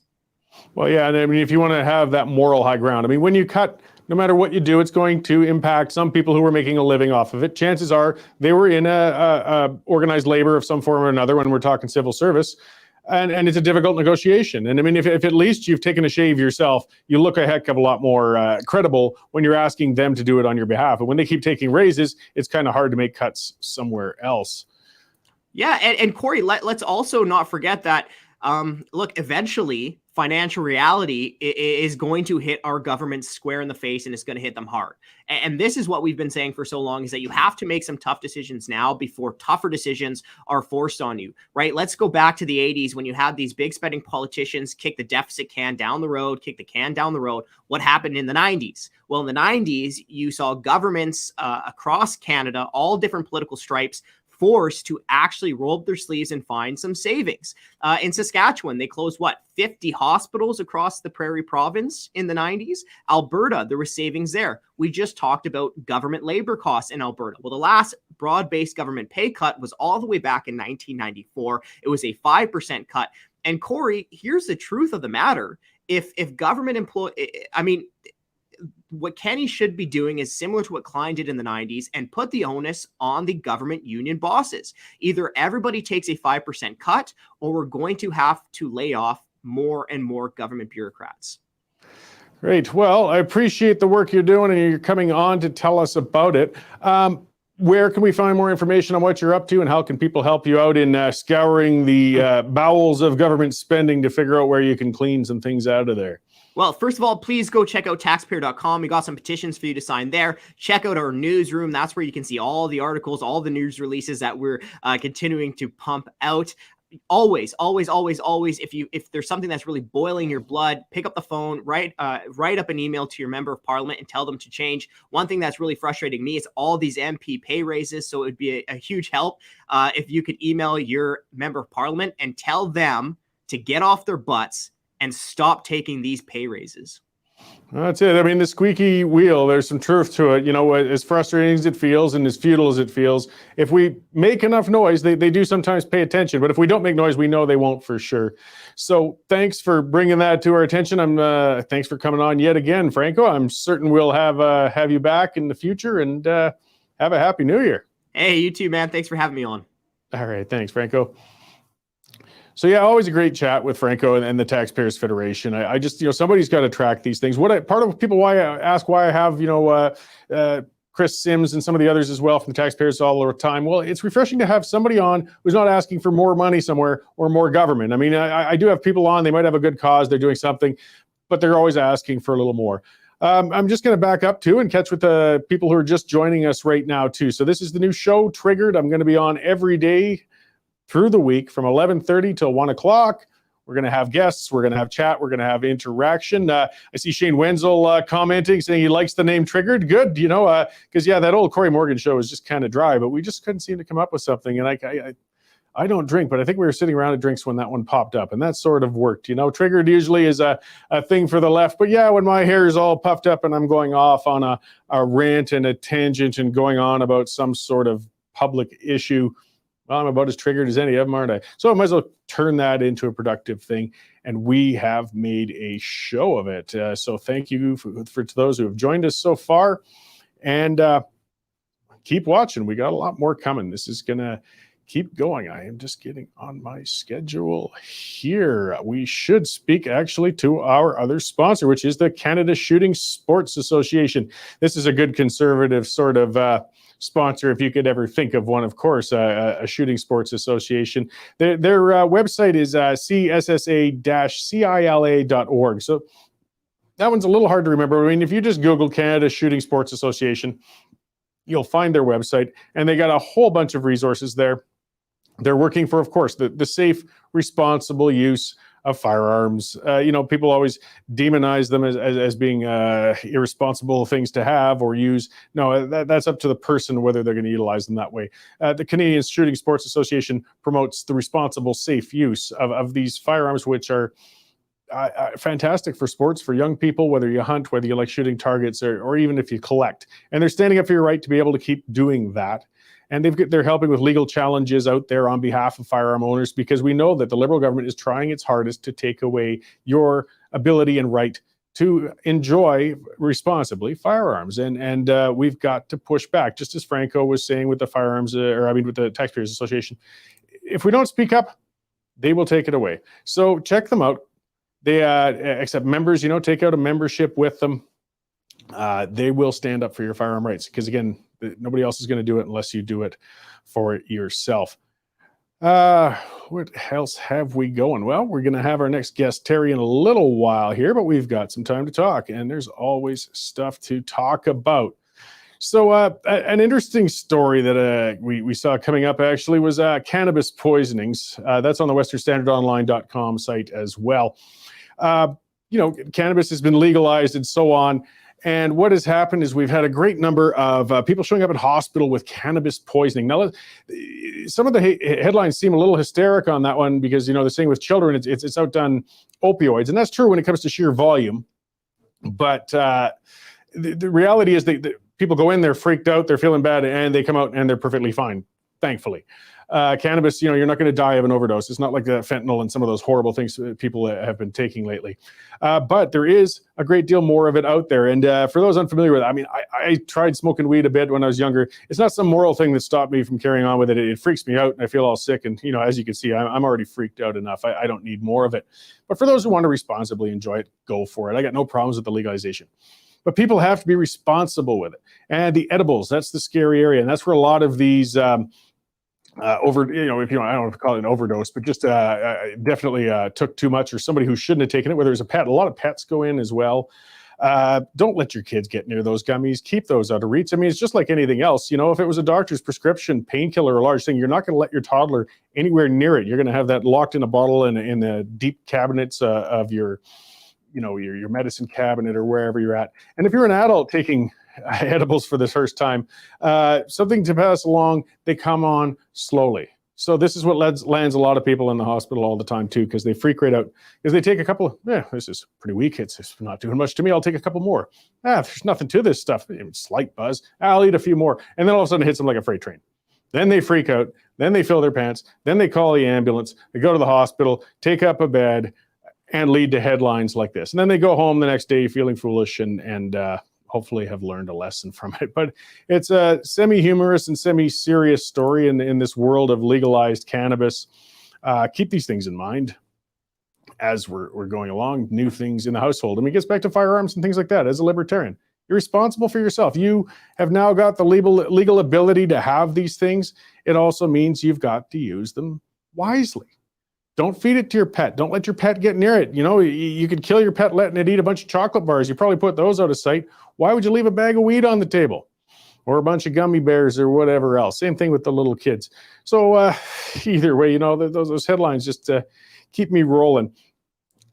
Well, yeah, and I mean, if you want to have that moral high ground, I mean, when you cut, no matter what you do, it's going to impact some people who were making a living off of it. Chances are they were in a organized labor of some form or another when we're talking civil service. And it's a difficult negotiation. And I mean, if at least you've taken a shave yourself, you look a heck of a lot more credible when you're asking them to do it on your behalf. And when they keep taking raises, it's kind of hard to make cuts somewhere else. Yeah, and Cory, let's also not forget that, look, eventually financial reality is going to hit our government square in the face, and it's going to hit them hard. And this is what we've been saying for so long, is that you have to make some tough decisions now before tougher decisions are forced on you, right? Let's go back to the 80s when you had these big spending politicians kick the deficit can down the road, kick the can down the road. What happened in the 90s? Well, in the 90s, you saw governments across Canada, all different political stripes, forced to actually roll up their sleeves and find some savings. In Saskatchewan, they closed, 50 hospitals across the Prairie Province in the 90s. Alberta, there was savings there. We just talked about government labor costs in Alberta. Well, the last broad-based government pay cut was all the way back in 1994. It was a 5% cut. And Cory, here's the truth of the matter. If government what Kenny should be doing is similar to what Klein did in the 90s and put the onus on the government union bosses. Either everybody takes a 5% cut, or we're going to have to lay off more and more government bureaucrats. Great. Well, I appreciate the work you're doing, and you're coming on to tell us about it. Where can we find more information on what you're up to, and how can people help you out in scouring the bowels of government spending to figure out where you can clean some things out of there? Well, first of all, please go check out taxpayer.com. We got some petitions for you to sign there. Check out our newsroom. That's where you can see all the articles, all the news releases that we're continuing to pump out. Always, if there's something that's really boiling your blood, pick up the phone, write up an email to your member of parliament and tell them to change. One thing that's really frustrating me is all these MP pay raises. So it would be a huge help if you could email your member of parliament and tell them to get off their butts and stop taking these pay raises. That's it. I mean, the squeaky wheel, there's some truth to it. You know, as frustrating as it feels and as futile as it feels, if we make enough noise, they do sometimes pay attention. But if we don't make noise, we know they won't for sure. So thanks for bringing that to our attention. Thanks for coming on yet again, Franco. I'm certain we'll have you back in the future, and have a happy new year. Hey, you too, man. Thanks for having me on. All right. Thanks, Franco. So yeah, always a great chat with Franco and the Taxpayers Federation. I just, somebody's got to track these things. Part of people why I ask why I have, Chris Sims and some of the others as well from the Taxpayers all the time. Well, it's refreshing to have somebody on who's not asking for more money somewhere or more government. I mean, I do have people on, they might have a good cause, they're doing something, but they're always asking for a little more. I'm just going to back up too and catch with the people who are just joining us right now too. So this is the new show, Triggered. I'm going to be on every day through the week from 11:30 till 1 o'clock. We're going to have guests. We're going to have chat. We're going to have interaction. I see Shane Wenzel commenting, saying he likes the name Triggered. Good, because that old Cory Morgan show is just kind of dry, but we just couldn't seem to come up with something. And I don't drink, but I think we were sitting around at drinks when that one popped up, and that sort of worked. Triggered usually is a thing for the left, but yeah, when my hair is all puffed up and I'm going off on a rant and a tangent and going on about some sort of public issue, well, I'm about as triggered as any of them, aren't I? So I might as well turn that into a productive thing, and we have made a show of it. So thank you for to those who have joined us so far, and keep watching. We got a lot more coming. This is going to keep going. I am just getting on my schedule here. We should speak actually to our other sponsor, which is the Canada Shooting Sports Association. This is a good conservative sort of sponsor, if you could ever think of one, of course, a shooting sports association. Their website is cssa-cila.org. So that one's a little hard to remember. I mean, if you just Google Canada Shooting Sports Association, you'll find their website, and they got a whole bunch of resources there. They're working for, of course, the safe, responsible use of firearms. People always demonize them as being irresponsible things to have or use. No, that's up to the person whether they're going to utilize them that way. The Canadian Shooting Sports Association promotes the responsible, safe use of these firearms, which are fantastic for sports, for young people, whether you hunt, whether you like shooting targets, or even if you collect. And they're standing up for your right to be able to keep doing that. And they're helping with legal challenges out there on behalf of firearm owners, because we know that the Liberal government is trying its hardest to take away your ability and right to enjoy responsibly firearms. And we've got to push back, just as Franco was saying with the firearms, with the Taxpayers Association. If we don't speak up, they will take it away. So check them out. They accept members, take out a membership with them. They will stand up for your firearm rights, because again, nobody else is going to do it unless you do it for yourself. What else have we going? Well, we're going to have our next guest, Terry, in a little while here, but we've got some time to talk, and there's always stuff to talk about. So an interesting story that we saw coming up actually was cannabis poisonings. That's on the westernstandardonline.com site as well. Cannabis has been legalized and so on. And what has happened is we've had a great number of people showing up at hospital with cannabis poisoning. Now, some of the headlines seem a little hysteric on that one, because, they're saying with children, it's outdone opioids. And that's true when it comes to sheer volume. But the reality is that people go in, they're freaked out, they're feeling bad, and they come out and they're perfectly fine, thankfully. Cannabis, you're not going to die of an overdose. It's not like the fentanyl and some of those horrible things that people have been taking lately. But there is a great deal more of it out there. And for those unfamiliar with it, I mean, I tried smoking weed a bit when I was younger. It's not some moral thing that stopped me from carrying on with it. It freaks me out and I feel all sick. And, as you can see, I'm already freaked out enough. I don't need more of it. But for those who want to responsibly enjoy it, go for it. I got no problems with the legalization. But people have to be responsible with it. And the edibles, that's the scary area. And that's where a lot of these I don't know if you call it an overdose, but just definitely took too much, or somebody who shouldn't have taken it, whether it's a pet. A lot of pets go in as well. Don't let your kids get near those gummies. Keep those out of reach. I mean, it's just like anything else. If it was a doctor's prescription painkiller or a large thing, you're not going to let your toddler anywhere near it. You're going to have that locked in a bottle in the deep cabinets of your medicine cabinet or wherever you're at. And if you're an adult taking edibles for the first time, something to pass along, they come on slowly. So this is what lands a lot of people in the hospital all the time too, because they freak right out, because they take a couple, this is pretty weak, it's not doing much to me, I'll take a couple more. There's nothing to this stuff, slight buzz, I'll eat a few more. And then all of a sudden it hits them like a freight train. Then they freak out, then they fill their pants, then they call the ambulance, they go to the hospital, take up a bed, and lead to headlines like this. And then they go home the next day feeling foolish and hopefully have learned a lesson from it. But it's a semi-humorous and semi-serious story in this world of legalized cannabis. Keep these things in mind as we're going along, new things in the household. I mean, it gets back to firearms and things like that. As a libertarian, You're responsible for yourself. You have now got the legal ability to have these things. It also means you've got to use them wisely. Don't feed it to your pet. Don't let your pet get near it. You know, you could kill your pet letting it eat a bunch of chocolate bars. You probably put those out of sight. Why would you leave a bag of weed on the table? Or a bunch of gummy bears or whatever else. Same thing with the little kids. So either way, you know, those headlines just keep me rolling.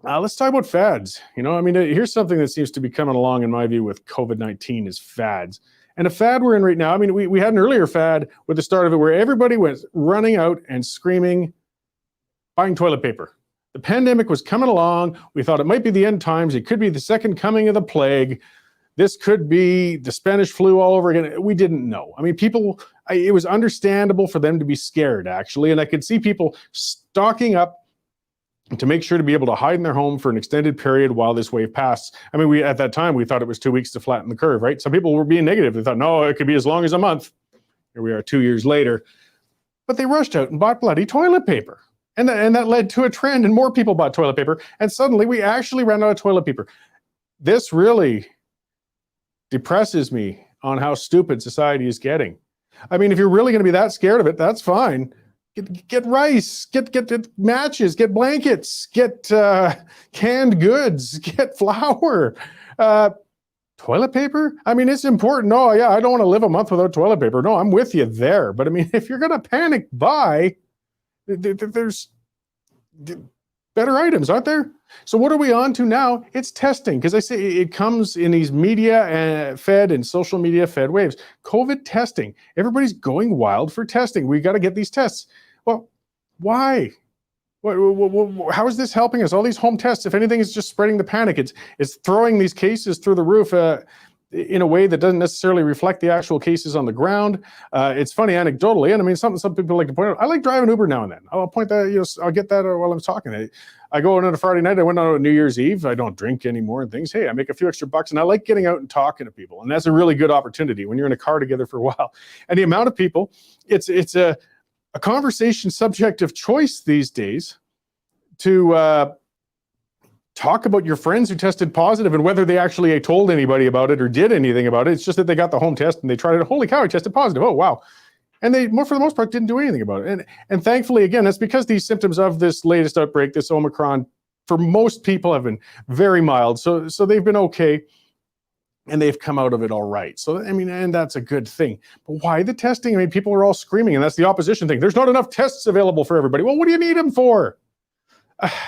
Let's talk about fads. You know, I mean, here's something that seems to be coming along, in my view, with COVID-19 is fads. And a fad we're in right now, I mean, we had an earlier fad with the start of it where everybody was running out and screaming, buying toilet paper. The pandemic was coming along. We thought it might be the end times. It could be the second coming of the plague. This could be the Spanish flu all over again. We didn't know. I mean, it was understandable for them to be scared, actually. And I could see people stocking up to make sure to be able to hide in their home for an extended period while this wave passed. I mean, at that time, we thought it was 2 weeks to flatten the curve, right? Some people were being negative. They thought, no, it could be as long as a month. Here we are 2 years later. But they rushed out and bought bloody toilet paper. And that led to a trend, and more people bought toilet paper. And suddenly, we actually ran out of toilet paper. This really depresses me on how stupid society is getting. I mean, if you're really going to be that scared of it, that's fine. Get rice, get matches, get blankets, get canned goods, get flour. Toilet paper? I mean, it's important. No, yeah, I don't want to live a month without toilet paper. No, I'm with you there. But I mean, if you're going to panic buy, there's better items, aren't there? So what are we on to now? It's testing, because I say it comes in these media fed and social media fed waves. COVID testing. Everybody's going wild for testing. We got to get these tests. Well, why? How is this helping us? All these home tests, if anything, is just spreading the panic. It's throwing these cases through the roof in a way that doesn't necessarily reflect the actual cases on the ground. It's funny anecdotally, and I mean, some people like to point out, I like driving Uber now and then. I'll point that, you know, I'll get that while I'm talking. I go on a Friday night, I went on a New Year's Eve, I don't drink anymore and things. Hey, I make a few extra bucks, and I like getting out and talking to people. And that's a really good opportunity when you're in a car together for a while. And the amount of people, it's a conversation subject of choice these days to talk about your friends who tested positive and whether they actually told anybody about it or did anything about it. It's just that they got the home test and they tried it. Holy cow, I tested positive. Oh, wow. And they, for the most part, didn't do anything about it. And thankfully, again, that's because these symptoms of this latest outbreak, this Omicron, for most people have been very mild. So they've been okay. And they've come out of it all right. So, I mean, and that's a good thing. But why the testing? I mean, people are all screaming, and that's the opposition thing. There's not enough tests available for everybody. Well, what do you need them for?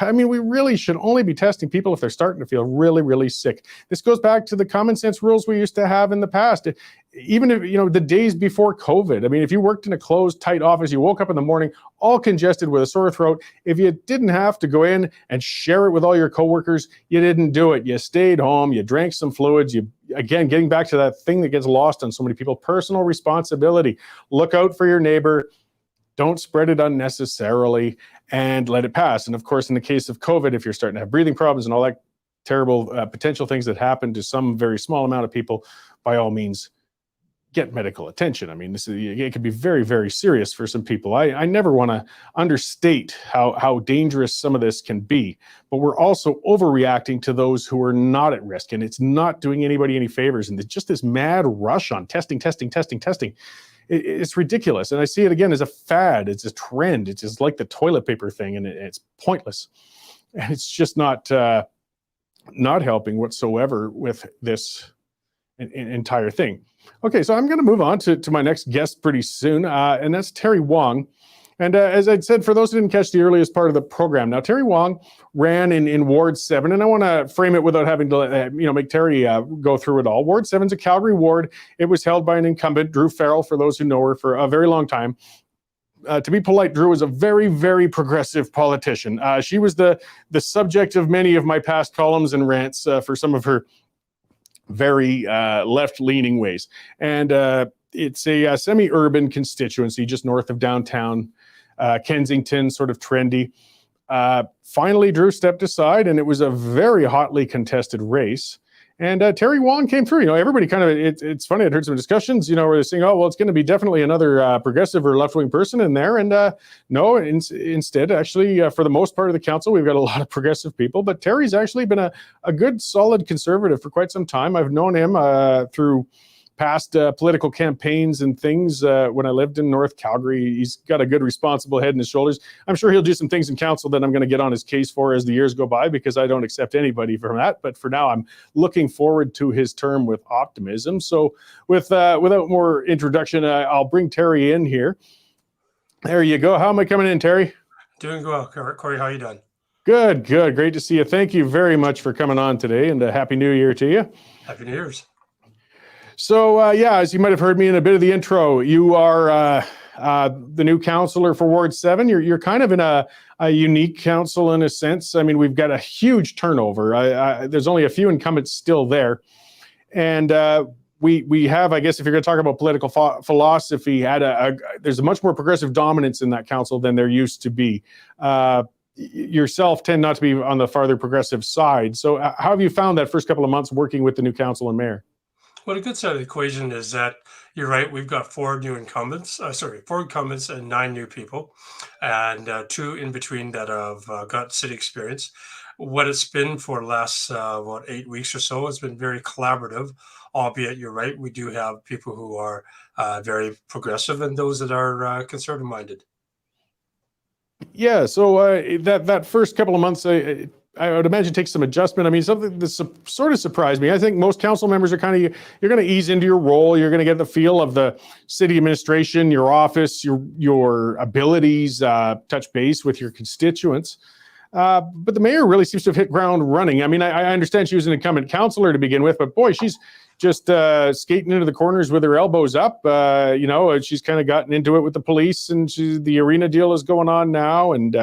I mean, we really should only be testing people if they're starting to feel really, really sick. This goes back to the common sense rules we used to have in the past. Even if, you know, the days before COVID, I mean, if you worked in a closed, tight office, you woke up in the morning all congested with a sore throat, if you didn't have to go in and share it with all your coworkers, you didn't do it. You stayed home, you drank some fluids. Again, getting back to that thing that gets lost on so many people, personal responsibility. Look out for your neighbor. Don't spread it unnecessarily and let it pass. And of course, in the case of COVID, if you're starting to have breathing problems and all that terrible potential things that happen to some very small amount of people, by all means, get medical attention. I mean, it could be very, very serious for some people. I never want to understate how dangerous some of this can be, but we're also overreacting to those who are not at risk, and it's not doing anybody any favors. And it's just this mad rush on testing. It's ridiculous. And I see it again as a fad. It's a trend. It's just like the toilet paper thing, and it's pointless. And it's just not helping whatsoever with this entire thing. Okay, so I'm going to move on to my next guest pretty soon, and that's Terry Wong. And as I'd said, for those who didn't catch the earliest part of the program, now Terry Wong ran in Ward 7, and I want to frame it without having to make Terry go through it all. Ward 7's a Calgary ward. It was held by an incumbent, Drew Farrell, for those who know her, for a very long time. To be polite, Drew was a very, very progressive politician. She was the subject of many of my past columns and rants for some of her very left-leaning ways. And it's a semi-urban constituency just north of downtown Kensington, sort of trendy. Finally, Drew stepped aside, and it was a very hotly contested race. And Terry Wong came through. Everybody kind of, it's funny, I'd heard some discussions, where they're saying, oh, well, it's going to be definitely another progressive or left-wing person in there. And no, instead, actually, for the most part of the council, we've got a lot of progressive people. But Terry's actually been a good, solid conservative for quite some time. I've known him through past political campaigns and things when I lived in North Calgary. He's got a good, responsible head in his shoulders. I'm sure he'll do some things in council that I'm going to get on his case for as the years go by, because I don't accept anybody from that. But for now, I'm looking forward to his term with optimism. So without more introduction, I'll bring Terry in here. There you go. How am I coming in, Terry? Doing well, Cory. How are you doing? Good. Great to see you. Thank you very much for coming on today, and Happy New Year to you. Happy New Year's. So, as you might have heard me in a bit of the intro, you are the new councillor for Ward 7. You're kind of in a unique council in a sense. I mean, we've got a huge turnover. There's only a few incumbents still there. And we have, I guess, if you're going to talk about political philosophy, there's a much more progressive dominance in that council than there used to be. Yourself tend not to be on the farther progressive side. So how have you found that first couple of months working with the new council and mayor? Well, a good side of the equation is that you're right. We've got four incumbents and 9 new people, and 2 in between that have got city experience. What it's been for the last 8 weeks or so has been very collaborative, albeit you're right. We do have people who are very progressive and those that are conservative minded. Yeah. So that first couple of months, I would imagine takes some adjustment. I mean, something that sort of surprised me. I think most council members are you're going to ease into your role. You're going to get the feel of the city administration, your office, your abilities, touch base with your constituents. But the mayor really seems to have hit ground running. I mean, I understand she was an incumbent councillor to begin with, but boy, she's just skating into the corners with her elbows up. She's kind of gotten into it with the police, and the arena deal is going on now. And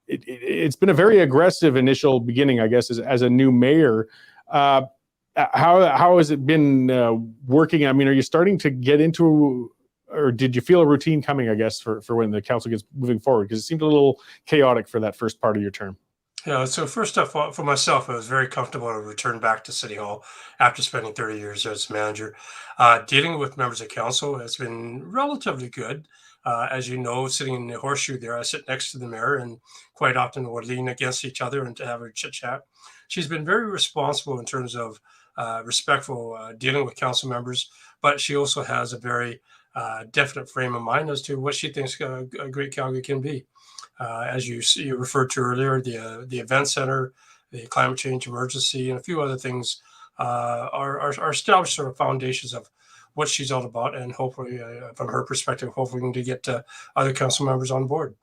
it's been a very aggressive initial beginning, I guess, as a new mayor. How has it been working? I mean, are you starting to get into, or did you feel a routine coming, I guess, for when the council gets moving forward? Because it seemed a little chaotic for that first part of your term. Yeah, so first off, for myself, I was very comfortable to return back to City Hall after spending 30 years as manager. Dealing with members of council has been relatively good. As you know, sitting in the horseshoe there, I sit next to the mayor, and quite often we'll lean against each other and to have a chit chat. She's been very responsible in terms of respectful dealing with council members, but she also has a very definite frame of mind as to what she thinks a great Calgary can be. As you referred to earlier, the event center, the climate change emergency, and a few other things are established sort of foundations of what she's all about, and hopefully, from her perspective, hopefully to get other council members on board.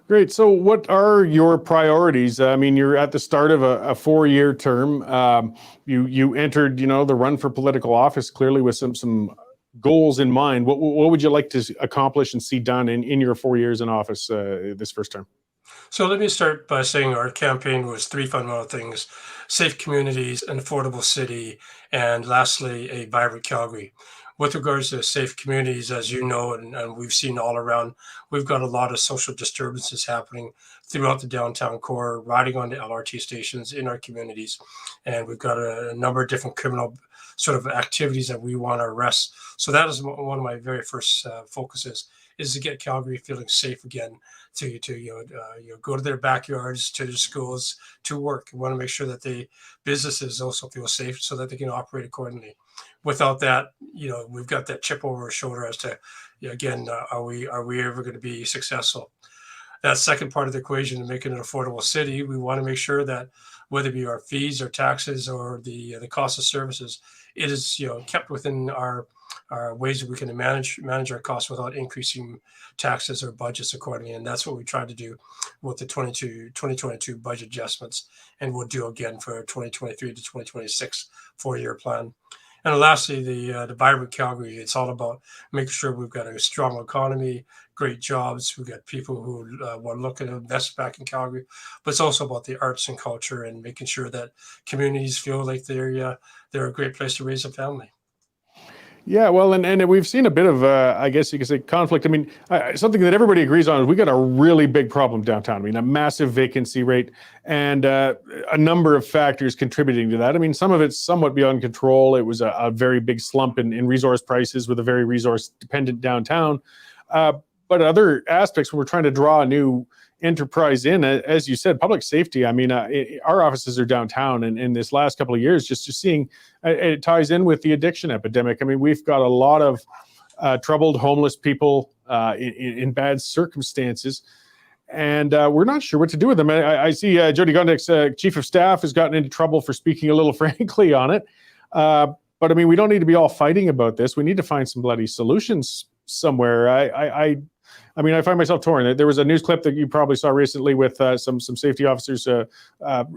Great. So what are your priorities? I mean, you're at the start of a 4-year term. You entered, the run for political office clearly with some goals in mind. What would you like to accomplish and see done in your 4 years in office this first term? So let me start by saying our campaign was 3 fundamental things: safe communities, an affordable city, and lastly, a vibrant Calgary. With regards to safe communities, as you know, and we've seen all around, we've got a lot of social disturbances happening throughout the downtown core, riding on the LRT stations in our communities. And we've got a number of different criminal sort of activities that we want to arrest. So that is one of my very first focuses, is to get Calgary feeling safe again, to go to their backyards, to their schools, to work. We want to make sure that the businesses also feel safe so that they can operate accordingly. Without that, we've got that chip over our shoulder as to, again, are we ever going to be successful? That second part of the equation, to make it an affordable city, we want to make sure that whether it be our fees or taxes or the cost of services, it is kept within our ways that we can manage our costs without increasing taxes or budgets accordingly. And that's what we tried to do with the 2022 budget adjustments, and we'll do again for 2023 to 2026 4-year plan. And lastly, the vibrant Calgary. It's all about making sure we've got a strong economy, great jobs. We've got people who want to look at invest back in Calgary, but it's also about the arts and culture and making sure that communities feel like they're a great place to raise a family. Yeah, well, and we've seen a bit of, I guess you could say, conflict. I mean, something that everybody agrees on is we got a really big problem downtown. I mean, a massive vacancy rate and a number of factors contributing to that. I mean, some of it's somewhat beyond control. It was a very big slump in resource prices with a very resource-dependent downtown. But other aspects, when we're trying to draw a new enterprise in, as you said, public safety. I mean, our offices are downtown, and in this last couple of years, just seeing it ties in with the addiction epidemic. I mean, we've got a lot of troubled homeless people in bad circumstances, and we're not sure what to do with them. I see Jody Gondek's chief of staff has gotten into trouble for speaking a little frankly on it. But I mean, we don't need to be all fighting about this. We need to find some bloody solutions somewhere. I mean, I find myself torn. There was a news clip that you probably saw recently with some safety officers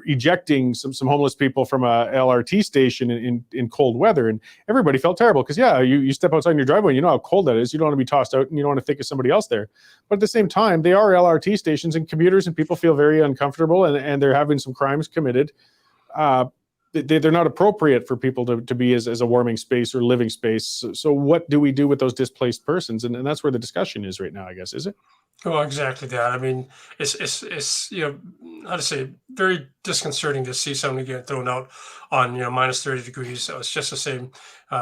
ejecting some homeless people from a LRT station in cold weather, and everybody felt terrible because you step outside in your driveway, and you know how cold that is. You don't want to be tossed out, and you don't want to think of somebody else there. But at the same time, they are LRT stations, and commuters and people feel very uncomfortable, and they're having some crimes committed. They're not appropriate for people to be as a warming space or living space. So what do we do with those displaced persons? And that's where the discussion is right now, I guess, is it? Well, exactly that. I mean, it's how to say, very disconcerting to see somebody get thrown out on minus 30 degrees. So it's just the same.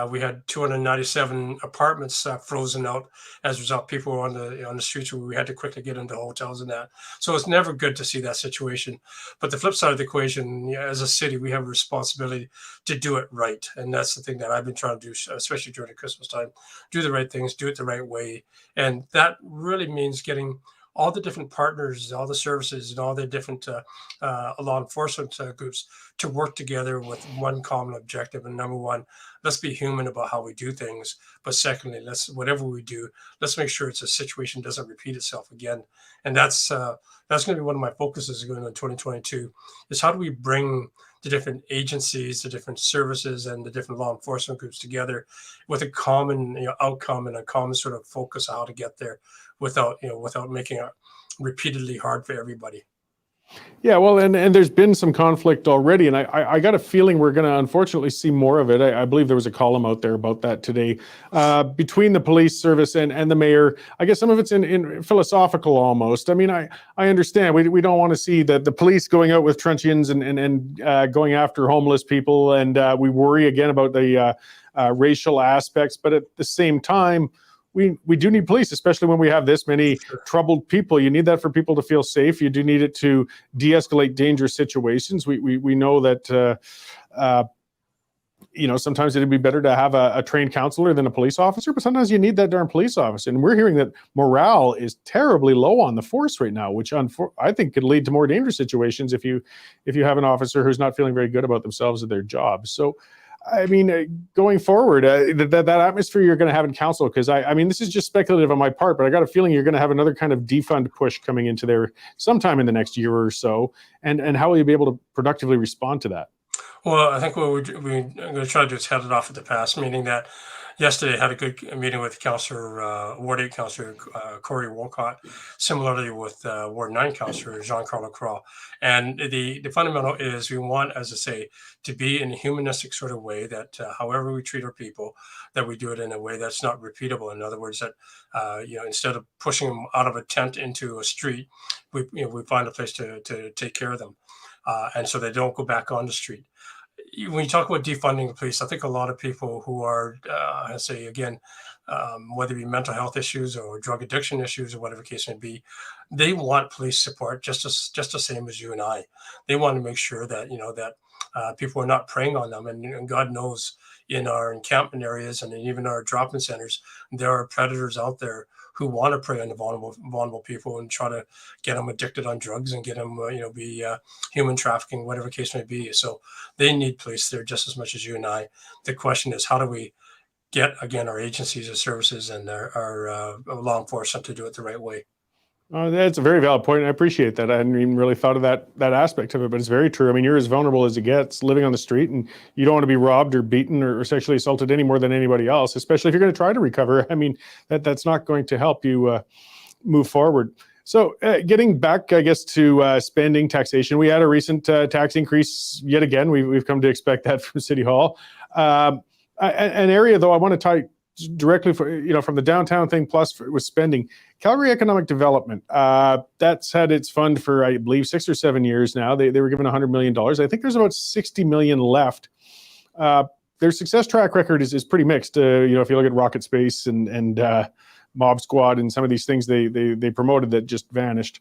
We had 297 apartments frozen out as a result. People were on the streets where we had to quickly get into hotels and that. So it's never good to see that situation. But the flip side of the equation, as a city, we have a responsibility to do it right, and that's the thing that I've been trying to do, especially during the Christmas time. Do the right things, do it the right way, and that really means getting all the different partners, all the services, and all the different law enforcement groups to work together with one common objective. And number one, let's be human about how we do things. But secondly, whatever we do, let's make sure it's a situation doesn't repeat itself again. And that's going to be one of my focuses going into 2022, is how do we bring the different agencies, the different services, and the different law enforcement groups together with a common outcome and a common sort of focus on how to get there without making it repeatedly hard for everybody. Yeah, well, and there's been some conflict already, and I got a feeling we're going to unfortunately see more of it. I believe there was a column out there about that today between the police service and the mayor. I guess some of it's in philosophical almost. I mean, I understand we don't want to see the police going out with truncheons and going after homeless people, and we worry again about the racial aspects, but at the same time, we do need police, especially when we have this many troubled people. You need that for people to feel safe. You do need it to de-escalate dangerous situations. We know that sometimes it'd be better to have a trained counselor than a police officer, but sometimes you need that darn police officer. And we're hearing that morale is terribly low on the force right now, which I think could lead to more dangerous situations if you have an officer who's not feeling very good about themselves or their job. So I mean, going forward, that atmosphere you're going to have in council, because I mean, this is just speculative on my part, but I got a feeling you're going to have another kind of defund push coming into there sometime in the next year or so. And how will you be able to productively respond to that? Well, I think what we're going to try to do is head it off at the pass, meaning that yesterday I had a good meeting with Ward 8 Councillor Cory Morgan, similarly with Ward 9 Councillor Jean-Carl Lacroix. And the fundamental is we want, as I say, to be in a humanistic sort of way that however we treat our people, that we do it in a way that's not repeatable. In other words, that instead of pushing them out of a tent into a street, we find a place to take care of them, and so they don't go back on the street. When you talk about defunding the police, I think a lot of people who are, I say again, whether it be mental health issues or drug addiction issues or whatever case may be, they want police support just the same as you and I. They want to make sure that that people are not preying on them, and God knows in our encampment areas and even our drop-in centers, there are predators out there who want to prey on the vulnerable people and try to get them addicted on drugs and get them, be human trafficking, whatever case may be. So they need police there just as much as you and I. The question is, how do we get, again, our agencies and services and our law enforcement to do it the right way? That's a very valid point. I appreciate that. I hadn't even really thought of that aspect of it, but it's very true. I mean, you're as vulnerable as it gets living on the street, and you don't want to be robbed or beaten or sexually assaulted any more than anybody else, especially if you're going to try to recover. I mean, that's not going to help you move forward. So getting back, I guess, to spending taxation, we had a recent tax increase yet again. We've come to expect that from City Hall. An area, though, I want to directly from the downtown thing, plus with spending. Calgary Economic Development, that's had its fund for, I believe, 6 or 7 years now. They were given $100 million. I think there's about $60 million left. Their success track record is pretty mixed. If you look at Rocket Space and Mob Squad and some of these things they promoted that just vanished.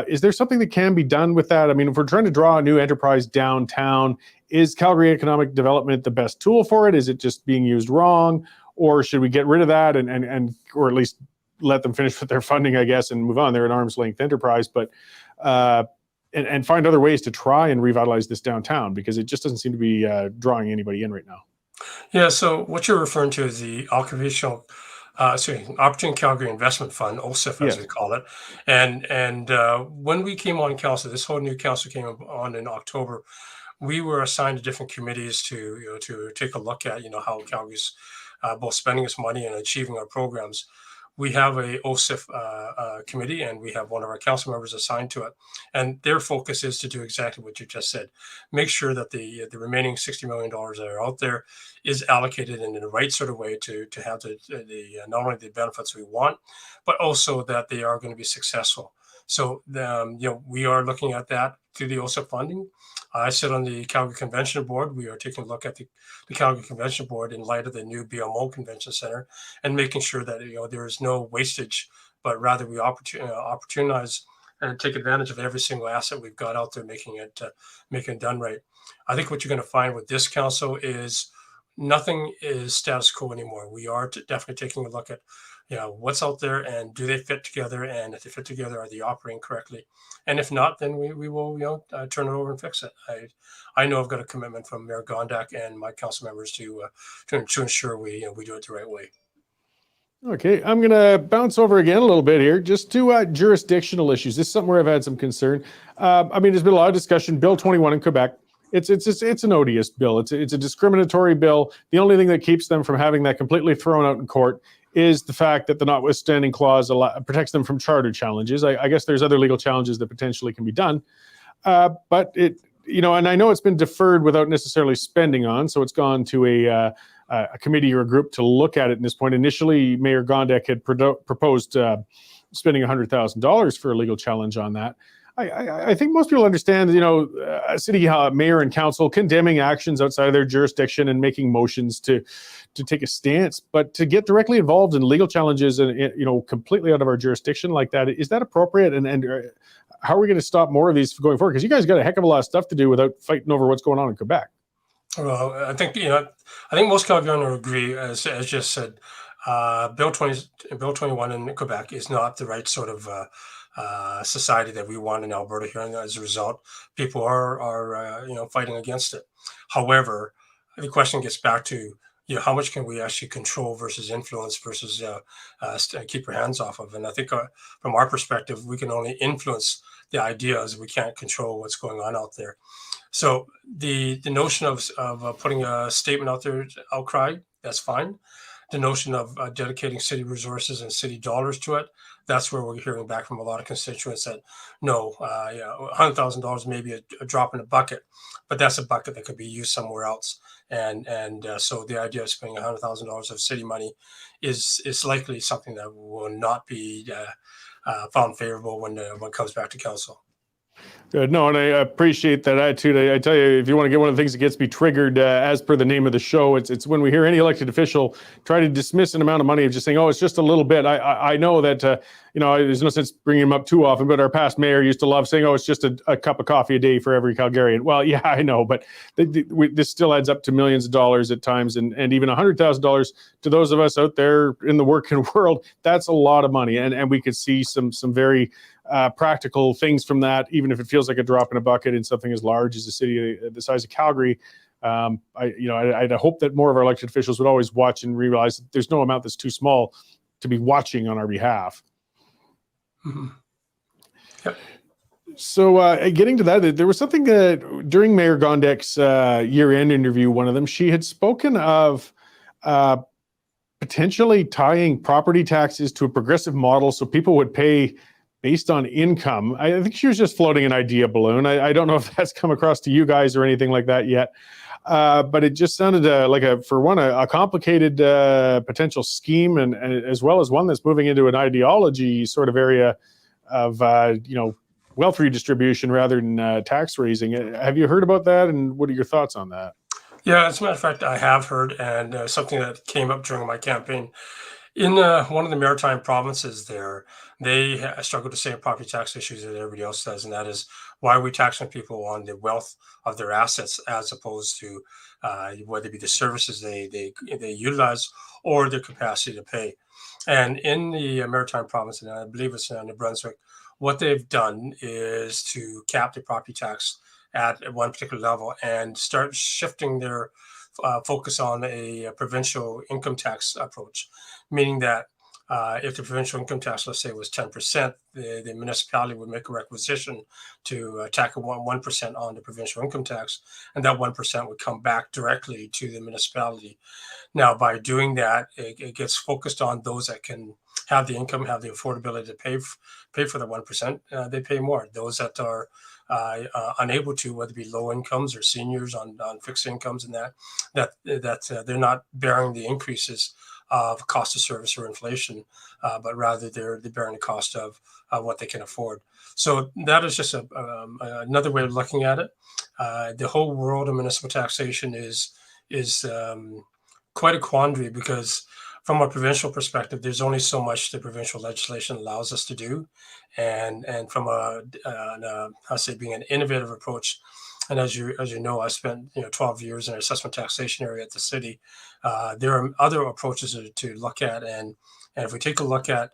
Is there something that can be done with that? I mean, if we're trying to draw a new enterprise downtown, is Calgary Economic Development the best tool for it? Is it just being used wrong? Or should we get rid of that and or at least let them finish with their funding, I guess, and move on? They're an arm's length enterprise, but and find other ways to try and revitalize this downtown, because it just doesn't seem to be drawing anybody in right now. Yeah, so what you're referring to is the Opportunity Calgary Investment Fund, OSIF as we call it. And when we came on council, this whole new council came on in October, we were assigned to different committees to take a look at how Calgary's both spending its money and achieving our programs. We have a OSIF committee, and we have one of our council members assigned to it. And their focus is to do exactly what you just said. Make sure that the remaining $60 million that are out there is allocated in the right sort of way to have the not only the benefits we want, but also that they are going to be successful. So we are looking at that through the OSIP funding. I sit on the Calgary Convention Board. We are taking a look at the Calgary Convention Board in light of the new BMO Convention Center, and making sure that there is no wastage, but rather we opportunize and take advantage of every single asset we've got out there, making it done right. I think what you're going to find with this council is nothing is status quo anymore. We are definitely taking a look at what's out there, and do they fit together, and if they fit together, are they operating correctly? And if not, then we will turn it over and fix it. I know I've got a commitment from Mayor Gondak and my council members to ensure we do it the right way. Okay, I'm going to bounce over again a little bit here, just to jurisdictional issues. This is something where I've had some concern. There's been a lot of discussion. Bill 21 in Quebec. It's an odious bill. It's a discriminatory bill. The only thing that keeps them from having that completely thrown out in court is the fact that the notwithstanding clause protects them from charter challenges. I guess there's other legal challenges that potentially can be done. But and I know it's been deferred without necessarily spending on, so it's gone to a committee or a group to look at it at this point. Initially, Mayor Gondek had proposed spending $100,000 for a legal challenge on that. I think most people understand, a city mayor and council condemning actions outside of their jurisdiction and making motions to take a stance, but to get directly involved in legal challenges and completely out of our jurisdiction like that, is that appropriate? And how are we going to stop more of these going forward? Because you guys got a heck of a lot of stuff to do without fighting over what's going on in Quebec. Well, I think most Calgarians agree, as just said, Bill 21 in Quebec is not the right sort of society that we want in Alberta here, and as a result, people are fighting against it. However, the question gets back to how much can we actually control versus influence versus keep our hands off of. And I think from our perspective, we can only influence the ideas. We can't control what's going on out there. So the notion of putting a statement out there, outcry, that's fine. The notion of dedicating city resources and city dollars to it, that's where we're hearing back from a lot of constituents that no, $100,000 may be a drop in a bucket, but that's a bucket that could be used somewhere else. And so the idea of spending $100,000 of city money is likely something that will not be found favorable when it comes back to council. Good. No, and I appreciate that attitude. I tell you, if you want to get one of the things that gets me triggered, as per the name of the show, it's when we hear any elected official try to dismiss an amount of money of just saying, oh, it's just a little bit. I know that, there's no sense bringing him up too often, but our past mayor used to love saying, oh, it's just a cup of coffee a day for every Calgarian. Well, yeah, I know, but this still adds up to millions of dollars at times, and even $100,000 to those of us out there in the working world, that's a lot of money. And we could see some very practical things from that, even if it feels like a drop in a bucket in something as large as a city the size of Calgary. I'd hope that more of our elected officials would always watch and realize that there's no amount that's too small to be watching on our behalf. Mm-hmm. Yep. So getting to that, there was something during Mayor Gondek's year-end interview, one of them, she had spoken of potentially tying property taxes to a progressive model so people would pay based on income. I think she was just floating an idea balloon. I don't know if that's come across to you guys or anything like that yet. But it just sounded like a complicated potential scheme, and as well as one that's moving into an ideology sort of area of wealth redistribution rather than tax raising. Have you heard about that, and what are your thoughts on that? Yeah, as a matter of fact, I have heard, and something that came up during my campaign. In one of the maritime provinces there, they struggle with the same property tax issues that everybody else does, and that is why are we taxing people on the wealth of their assets as opposed to whether it be the services they utilize or their capacity to pay. And in the maritime province, and I believe it's New Brunswick, what they've done is to cap the property tax at one particular level and start shifting their focus on a provincial income tax approach, meaning that if the provincial income tax, let's say, was 10%, the municipality would make a requisition to tack 1% on the provincial income tax, and that 1% would come back directly to the municipality. Now, by doing that, it gets focused on those that can have the income, have the affordability to pay for the 1%. They pay more. Those that are unable to, whether it be low incomes or seniors on fixed incomes, and that they're not bearing the increases of cost of service or inflation, but rather they're bearing the cost of what they can afford. So that is just another way of looking at it. The whole world of municipal taxation is quite a quandary, because from a provincial perspective, there's only so much the provincial legislation allows us to do, and from being an innovative approach. And as you know, I spent 12 years in an assessment taxation area at the city. There are other approaches to look at, and if we take a look at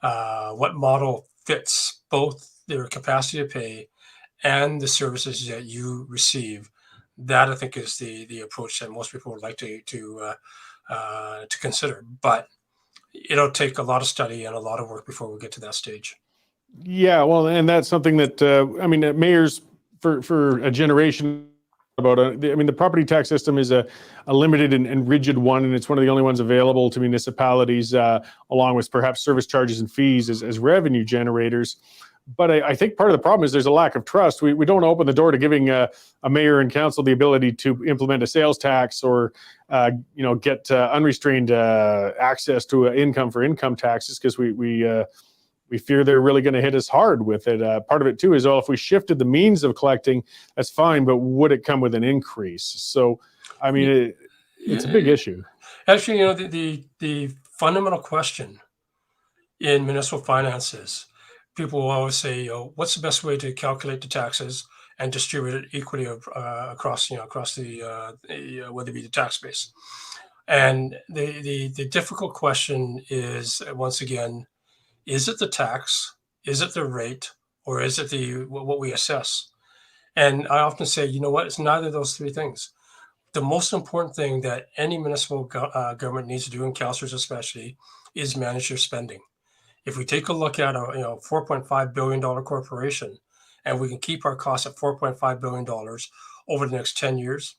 what model fits both their capacity to pay and the services that you receive, that I think is the approach that most people would like to consider. But it'll take a lot of study and a lot of work before we get to that stage. Yeah, well, and that's something that mayors for a generation about. The property tax system is a limited and rigid one, and it's one of the only ones available to municipalities, along with perhaps service charges and fees as revenue generators. But I think part of the problem is there's a lack of trust. We don't open the door to giving a mayor and council the ability to implement a sales tax or get unrestrained access to income for income taxes, because we fear they're really going to hit us hard with it. Part of it too is, if we shifted the means of collecting, that's fine, but would it come with an increase? So, it's a big issue. Actually, the fundamental question in municipal finances, people will always say, what's the best way to calculate the taxes and distribute it equally across the whether it be the tax base? And the difficult question is, once again, is it the tax, is it the rate, or is it what we assess? And I often say, it's neither of those three things. The most important thing that any municipal government needs to do, and councillors especially, is manage your spending. If we take a look at a $4.5 billion corporation, and we can keep our costs at $4.5 billion over the next 10 years,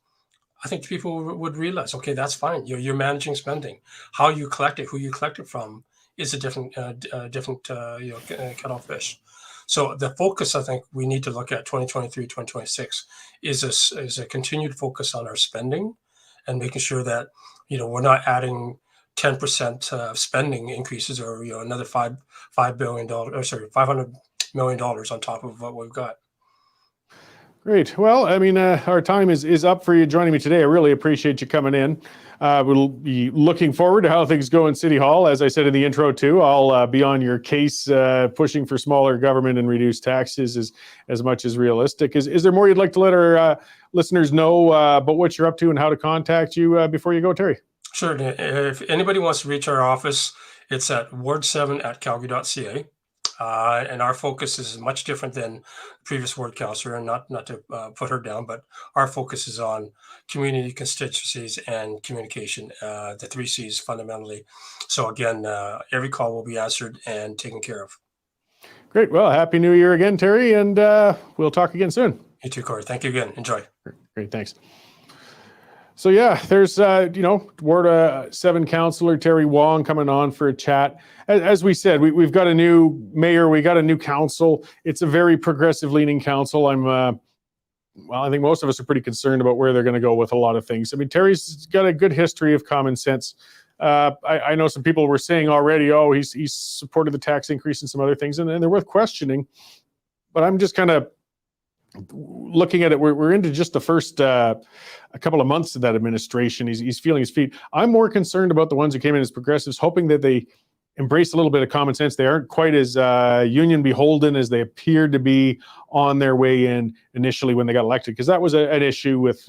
I think people would realize, okay, that's fine. You're managing spending. How you collect it, who you collect it from, is a different cutoff fish. So the focus, I think, we need to look at 2023, 2026 is a continued focus on our spending, and making sure that we're not adding 10% spending increases, or another $500 million on top of what we've got. Great. Well, our time is up for you joining me today. I really appreciate you coming in. We'll be looking forward to how things go in City Hall. As I said in the intro too, I'll be on your case, pushing for smaller government and reduced taxes as much as realistic. Is there more you'd like to let our listeners know about what you're up to and how to contact you before you go, Terry? Sure. If anybody wants to reach our office, it's at ward7@calgary.ca. And our focus is much different than previous ward councillor, and not to put her down, but our focus is on community, constituencies, and communication, the 3 C's fundamentally. So again, every call will be answered and taken care of. Great. Well, Happy New Year again, Terry, and we'll talk again soon. You too, Cory. Thank you again. Enjoy. Great. Thanks. So yeah, there's Ward 7 Councillor Terry Wong coming on for a chat. As we said, we've got a new mayor, we got a new council. It's a very progressive-leaning council. I think most of us are pretty concerned about where they're going to go with a lot of things. I mean, Terry's got a good history of common sense. I know some people were saying already, he's supported the tax increase and some other things, and they're worth questioning. But I'm just kind of looking at it. We're into just the first a couple of months of that administration. He's feeling his feet. I'm more concerned about the ones who came in as progressives, hoping that they embrace a little bit of common sense. They aren't quite as union beholden as they appeared to be on their way in initially when they got elected, because that was an issue with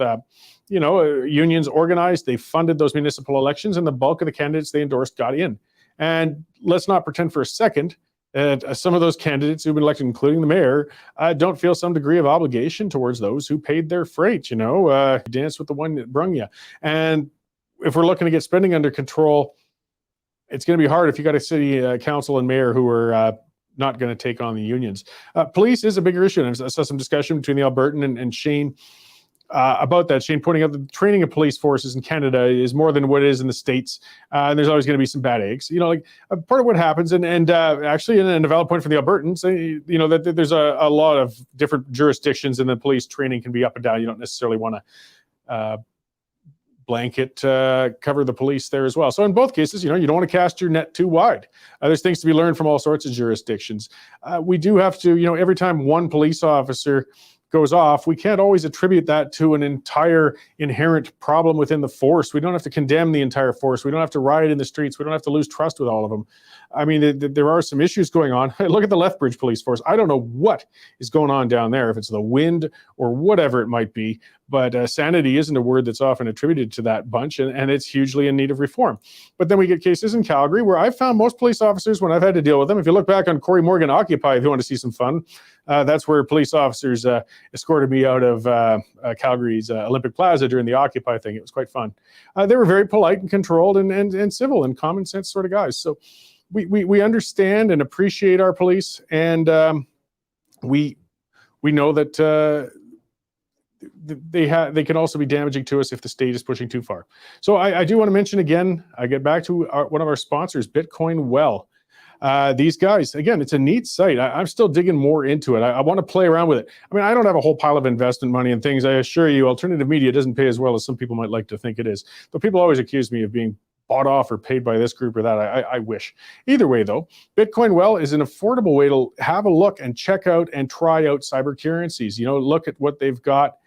unions organized. They funded those municipal elections, and the bulk of the candidates they endorsed got in. And let's not pretend for a second that some of those candidates who've been elected, including the mayor, don't feel some degree of obligation towards those who paid their freight. Dance with the one that brung you. And if we're looking to get spending under control, it's going to be hard if you got a city council and mayor who are not going to take on the unions. Police is a bigger issue. And I saw some discussion between the Albertan and Shane about that. Shane pointing out that the training of police forces in Canada is more than what it is in the States. And there's always going to be some bad eggs. Part of what happens, and actually, and a valid point from the Albertans, that there's a lot of different jurisdictions, and the police training can be up and down. You don't necessarily want to blanket cover the police there as well. So in both cases, you don't want to cast your net too wide. There's things to be learned from all sorts of jurisdictions. We do have to, every time one police officer goes off, we can't always attribute that to an entire inherent problem within the force. We don't have to condemn the entire force. We don't have to riot in the streets. We don't have to lose trust with all of them. I mean, there are some issues going on. Look at the Lethbridge police force. I don't know what is going on down there, if it's the wind or whatever it might be, but sanity isn't a word that's often attributed to that bunch, and it's hugely in need of reform. But then we get cases in Calgary where I've found most police officers, when I've had to deal with them, if you look back on Cory Morgan Occupy, if you want to see some fun, that's where police officers escorted me out of Calgary's Olympic Plaza during the Occupy thing. It was quite fun. They were very polite and controlled and civil and common sense sort of guys. So we understand and appreciate our police, and we know that they can also be damaging to us if the state is pushing too far. So I do want to mention again, I get back to one of our sponsors, Bitcoin Well. These guys, again, it's a neat site. I'm still digging more into it. I want to play around with it. I mean, I don't have a whole pile of investment money and things. I assure you, alternative media doesn't pay as well as some people might like to think it is. But people always accuse me of being bought off or paid by this group or that. I wish. Either way, though, Bitcoin Well is an affordable way to have a look and check out and try out cyber currencies. Look at what they've got.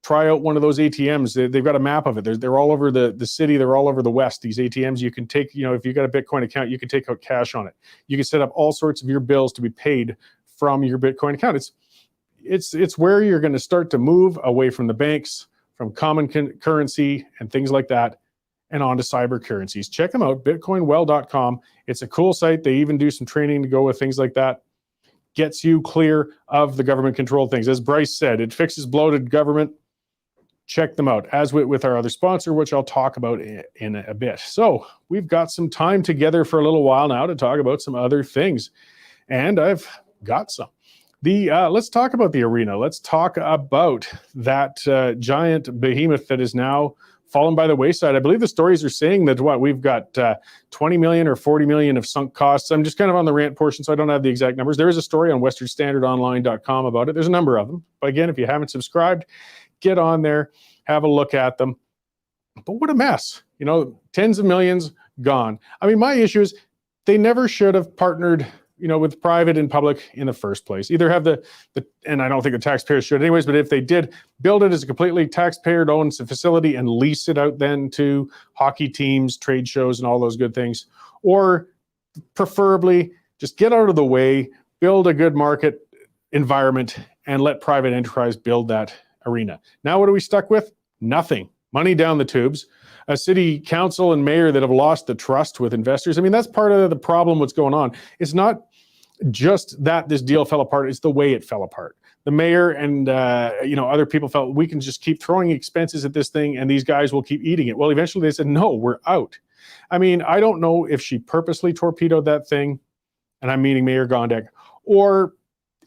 Try out one of those ATMs. They've got a map of it. They're all over the city. They're all over the West. These ATMs, you can take, if you've got a Bitcoin account, you can take out cash on it. You can set up all sorts of your bills to be paid from your Bitcoin account. It's where you're going to start to move away from the banks, from common currency and things like that, and onto cyber currencies. Check them out, bitcoinwell.com. It's a cool site. They even do some training to go with things like that. Gets you clear of the government-controlled things. As Bryce said, it fixes bloated government. Check them out, as with our other sponsor, which I'll talk about in a bit. So we've got some time together for a little while now to talk about some other things, and I've got some. Let's talk about the arena. Let's talk about that giant behemoth that is now fallen by the wayside. I believe the stories are saying that we've got 20 million or 40 million of sunk costs. I'm just kind of on the rant portion, so I don't have the exact numbers. There is a story on westernstandardonline.com about it. There's a number of them. But again, if you haven't subscribed, get on there, have a look at them. But what a mess. Tens of millions gone. I mean, my issue is they never should have partnered, with private and public in the first place. Either have the and I don't think the taxpayers should anyways, but if they did, build it as a completely taxpayer-owned facility and lease it out then to hockey teams, trade shows, and all those good things. Or preferably just get out of the way, build a good market environment, and let private enterprise build that arena. Now what are we stuck with? Nothing. Money down the tubes. A city council and mayor that have lost the trust with investors. I mean, that's part of the problem, what's going on. It's not just that this deal fell apart, it's the way it fell apart. The mayor and other people felt we can just keep throwing expenses at this thing and these guys will keep eating it. Well, eventually they said, no, we're out. I mean, I don't know if she purposely torpedoed that thing, and I'm meaning Mayor Gondek, or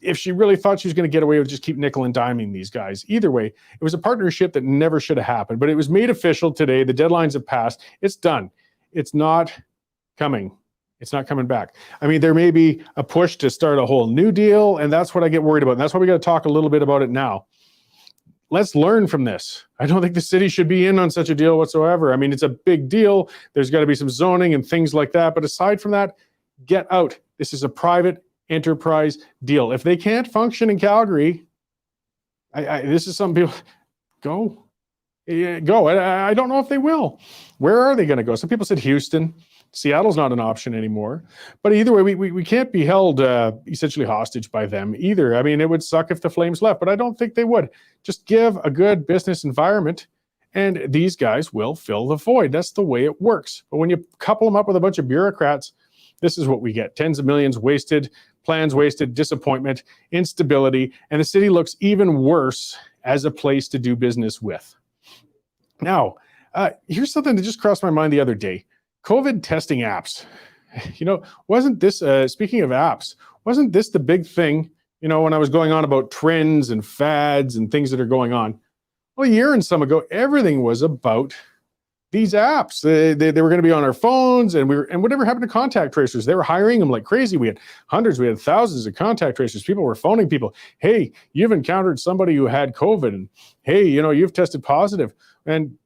if she really thought she was going to get away with just keep nickel and diming these guys. Either way, it was a partnership that never should have happened, but it was made official today. The deadlines have passed. It's done. It's not coming. It's not coming back. I mean, there may be a push to start a whole new deal, and that's what I get worried about. And that's why we got to talk a little bit about it now. Let's learn from this. I don't think the city should be in on such a deal whatsoever. I mean, it's a big deal. There's got to be some zoning and things like that. But aside from that, get out. This is a private enterprise deal. If they can't function in Calgary, this is some people, go. Go. I don't know if they will. Where are they going to go? Some people said Houston. Seattle's not an option anymore. But either way, we can't be held essentially hostage by them either. I mean, it would suck if the Flames left, but I don't think they would. Just give a good business environment, and these guys will fill the void. That's the way it works. But when you couple them up with a bunch of bureaucrats, this is what we get. Tens of millions wasted, plans wasted, disappointment, instability, and the city looks even worse as a place to do business with. Now, here's something that just crossed my mind the other day. COVID testing apps. You know, wasn't this, speaking of apps, wasn't this the big thing, you know, when I was going on about trends and fads and things that are going on? Well, a year and some ago, everything was about these apps. They were going to be on our phones, and whatever happened to contact tracers? They were hiring them like crazy. We had hundreds, we had thousands of contact tracers. People were phoning people. Hey, you've encountered somebody who had COVID, and hey, you know, you've tested positive. And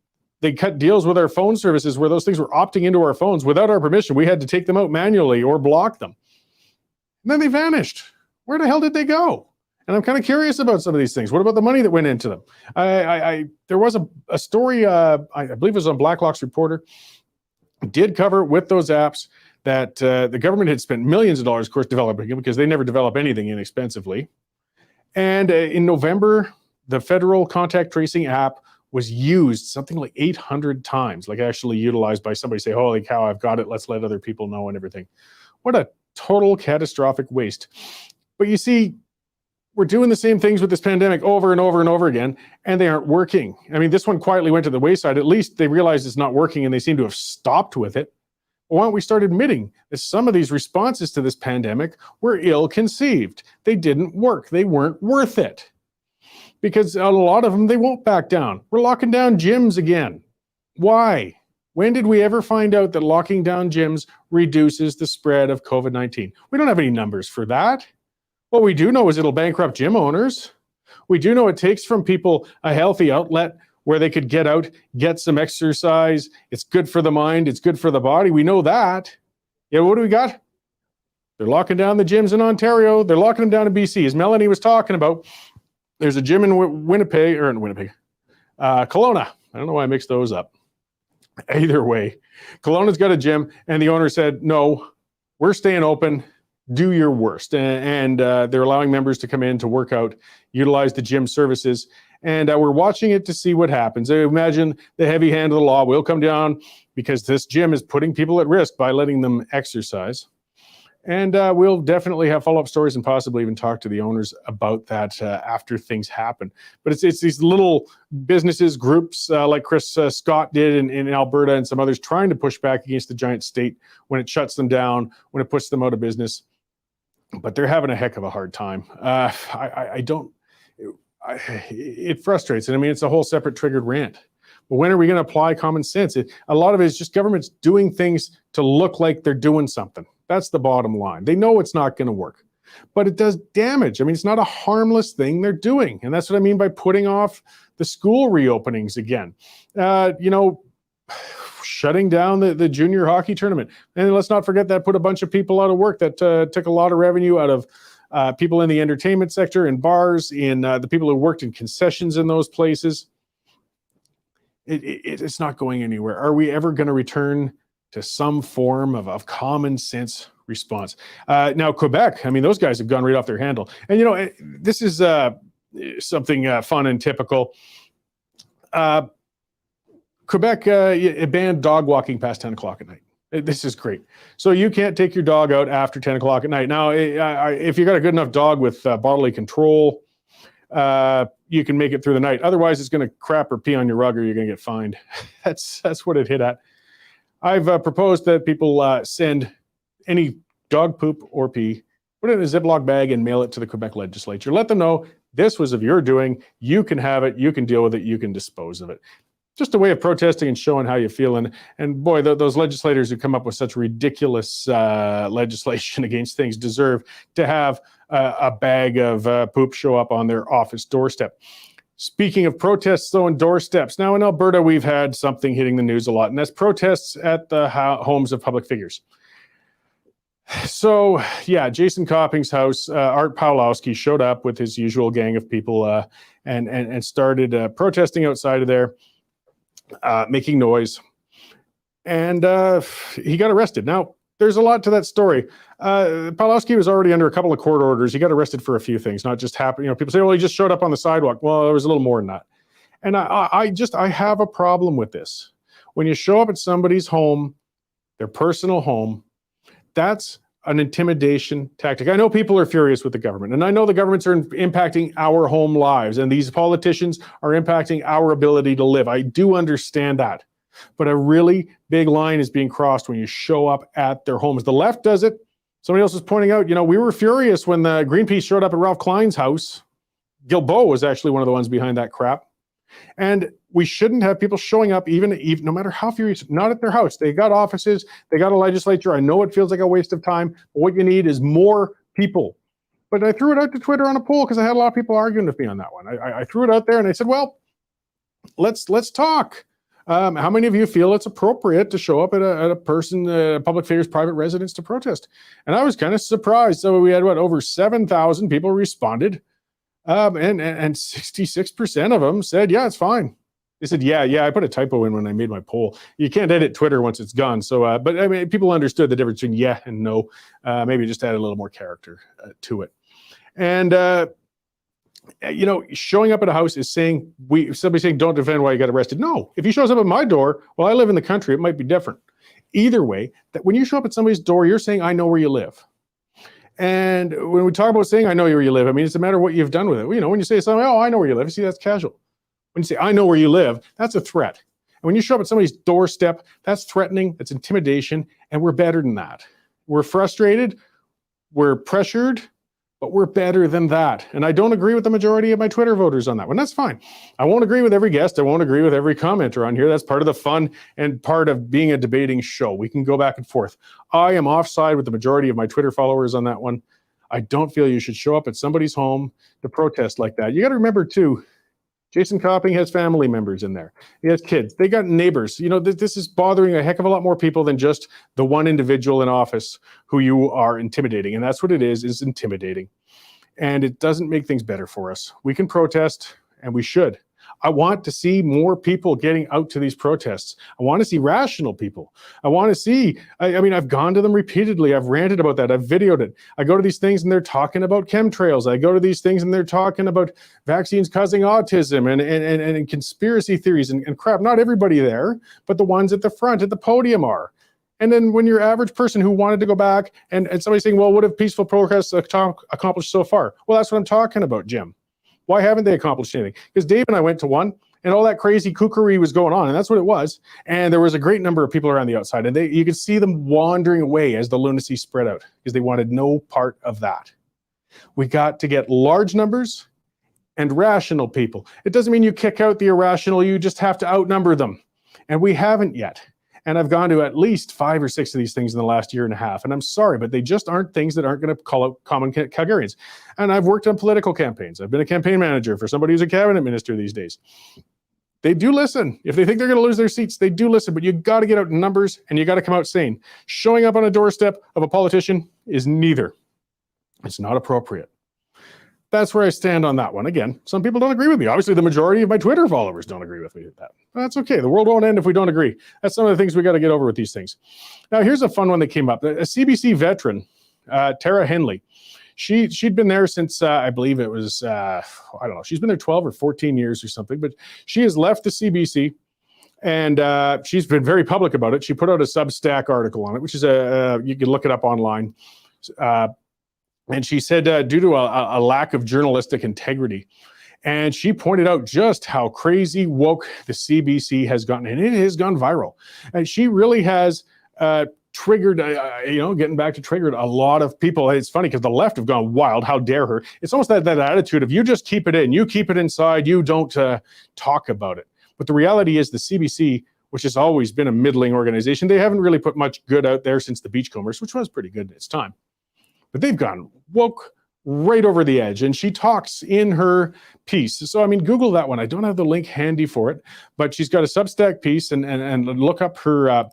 they cut deals with our phone services where those things were opting into our phones without our permission. We had to take them out manually or block them. And then they vanished. Where the hell did they go? And I'm kind of curious about some of these things. What about the money that went into them? There was a story, I believe it was on Blacklock's Reporter, did cover with those apps that the government had spent millions of dollars, of course, developing them, because they never develop anything inexpensively. And in November, the federal contact tracing app was used something like 800 times, like actually utilized by somebody. Say, holy cow, I've got it. Let's let other people know and everything. What a total catastrophic waste. But you see, we're doing the same things with this pandemic over and over and over again, and they aren't working. I mean, this one quietly went to the wayside. At least they realized it's not working, and they seem to have stopped with it. Why don't we start admitting that some of these responses to this pandemic were ill-conceived? They didn't work. They weren't worth it. Because a lot of them, they won't back down. We're locking down gyms again. Why? When did we ever find out that locking down gyms reduces the spread of COVID-19? We don't have any numbers for that. What we do know is it'll bankrupt gym owners. We do know it takes from people a healthy outlet where they could get out, get some exercise. It's good for the mind. It's good for the body. We know that. Yeah, what do we got? They're locking down the gyms in Ontario. They're locking them down in BC. As Melanie was talking about, there's a gym in Kelowna. I don't know why I mixed those up. Either way, Kelowna's got a gym, and the owner said, no, we're staying open. Do your worst. And they're allowing members to come in to work out, utilize the gym services. And we're watching it to see what happens. I imagine the heavy hand of the law will come down because this gym is putting people at risk by letting them exercise. And we'll definitely have follow-up stories and possibly even talk to the owners about that after things happen. But it's these little businesses, groups like Chris Scott did in Alberta and some others trying to push back against the giant state when it shuts them down, when it puts them out of business. But they're having a heck of a hard time. It frustrates. And I mean, it's a whole separate triggered rant. But when are we going to apply common sense? A lot of it is just governments doing things to look like they're doing something. That's the bottom line. They know it's not going to work, but it does damage. I mean, it's not a harmless thing they're doing. And that's what I mean by putting off the school reopenings again. Shutting down the junior hockey tournament. And let's not forget that put a bunch of people out of work. That took a lot of revenue out of people in the entertainment sector, in bars, in the people who worked in concessions in those places. It's not going anywhere. Are we ever going to return to some form of common sense response? Now, Quebec, I mean, those guys have gone right off their handle. And, you know, this is something fun and typical. Quebec banned dog walking past 10 o'clock at night. This is great. So you can't take your dog out after 10 o'clock at night. Now, if you got a good enough dog with bodily control, you can make it through the night. Otherwise, it's going to crap or pee on your rug or you're going to get fined. That's what it hit at. I've proposed that people send any dog poop or pee put it in a Ziploc bag and mail it to the Quebec legislature. Let them know this was of your doing. You can have it. You can deal with it. You can dispose of it. Just a way of protesting and showing how you feel. And boy, those legislators who come up with such ridiculous legislation against things deserve to have a bag of poop show up on their office doorstep. Speaking of protests, though, and doorsteps, now in Alberta, we've had something hitting the news a lot, and that's protests at the homes of public figures. So, yeah, Jason Copping's house, Art Pawlowski showed up with his usual gang of people and started protesting outside of there, making noise. And he got arrested. Now, there's a lot to that story. Pawlowski was already under a couple of court orders. He got arrested for a few things, not just people say, well, he just showed up on the sidewalk. Well, there was a little more than that. And I have a problem with this. When you show up at somebody's home, their personal home, that's an intimidation tactic. I know people are furious with the government, and I know the governments are impacting our home lives, and these politicians are impacting our ability to live. I do understand that. But a really big line is being crossed when you show up at their homes. The left does it. Somebody else was pointing out, we were furious when the Greenpeace showed up at Ralph Klein's house. Guilbeault was actually one of the ones behind that crap. And we shouldn't have people showing up, even no matter how furious, not at their house. They got offices, they got a legislature. I know it feels like a waste of time, but what you need is more people. But I threw it out to Twitter on a poll because I had a lot of people arguing with me on that one. I threw it out there and I said, well, let's talk. How many of you feel it's appropriate to show up at a public figure's private residence to protest? And I was kind of surprised. So we had over 7,000 people responded, and 66% of them said, yeah, it's fine. They said, yeah, I put a typo in when I made my poll. You can't edit Twitter once it's gone. So, but I mean, people understood the difference between yeah and no. Maybe just add a little more character to it. And showing up at a house is saying, somebody saying, don't defend why you got arrested. No, if he shows up at my door, well, I live in the country, it might be different. Either way, that when you show up at somebody's door, you're saying, I know where you live. And when we talk about saying, I know where you live, I mean, it's a matter of what you've done with it. When you say something, oh, I know where you live, you see, that's casual. When you say, I know where you live, that's a threat. And when you show up at somebody's doorstep, that's threatening, that's intimidation, and we're better than that. We're frustrated, we're pressured, but we're better than that. And I don't agree with the majority of my Twitter voters on that one. That's fine. I won't agree with every guest. I won't agree with every commenter on here. That's part of the fun and part of being a debating show. We can go back and forth. I am offside with the majority of my Twitter followers on that one. I don't feel you should show up at somebody's home to protest like that. You got to remember, too, Jason Copping has family members in there. He has kids. They got neighbors. This is bothering a heck of a lot more people than just the one individual in office who you are intimidating. And that's what it is intimidating. And it doesn't make things better for us. We can protest, and we should. I want to see more people getting out to these protests. I want to see rational people. I want to see, I mean, I've gone to them repeatedly. I've ranted about that. I've videoed it. I go to these things and they're talking about chemtrails. I go to these things and they're talking about vaccines causing autism and conspiracy theories and crap. Not everybody there, but the ones at the front, at the podium are. And then when your average person who wanted to go back and somebody's saying, well, what have peaceful protests accomplished so far? Well, that's what I'm talking about, Jim. Why haven't they accomplished anything? Because Dave and I went to one, and all that crazy kookery was going on, and that's what it was. And there was a great number of people around the outside, and you could see them wandering away as the lunacy spread out because they wanted no part of that. We got to get large numbers and rational people. It doesn't mean you kick out the irrational, you just have to outnumber them. And we haven't yet. And I've gone to at least 5 or 6 of these things in the last year and a half. And I'm sorry, but they just aren't things that aren't going to call out common Calgarians. And I've worked on political campaigns. I've been a campaign manager for somebody who's a cabinet minister these days. They do listen. If they think they're going to lose their seats, they do listen. But you got to get out in numbers and you got to come out sane. Showing up on a doorstep of a politician is neither. It's not appropriate. That's where I stand on that one. Again, some people don't agree with me. Obviously, the majority of my Twitter followers don't agree with me with that. But that's okay. The world won't end if we don't agree. That's some of the things we got to get over with these things. Now, here's a fun one that came up. A CBC veteran, Tara Henley, she'd been there since, I believe it was, I don't know, she's been there 12 or 14 years or something, but she has left the CBC. And she's been very public about it. She put out a Substack article on it, which is you can look it up online. And she said due to a lack of journalistic integrity. And she pointed out just how crazy woke the CBC has gotten. And it has gone viral. And she really has triggered, getting back to triggered a lot of people. It's funny because the left have gone wild. How dare her? It's almost that attitude of you just keep it in, you keep it inside, you don't talk about it. But the reality is the CBC, which has always been a middling organization, they haven't really put much good out there since the Beachcombers, which was pretty good at its time. But they've gone woke right over the edge. And she talks in her piece. So, I mean, Google that one. I don't have the link handy for it, but she's got a Substack piece, and look up her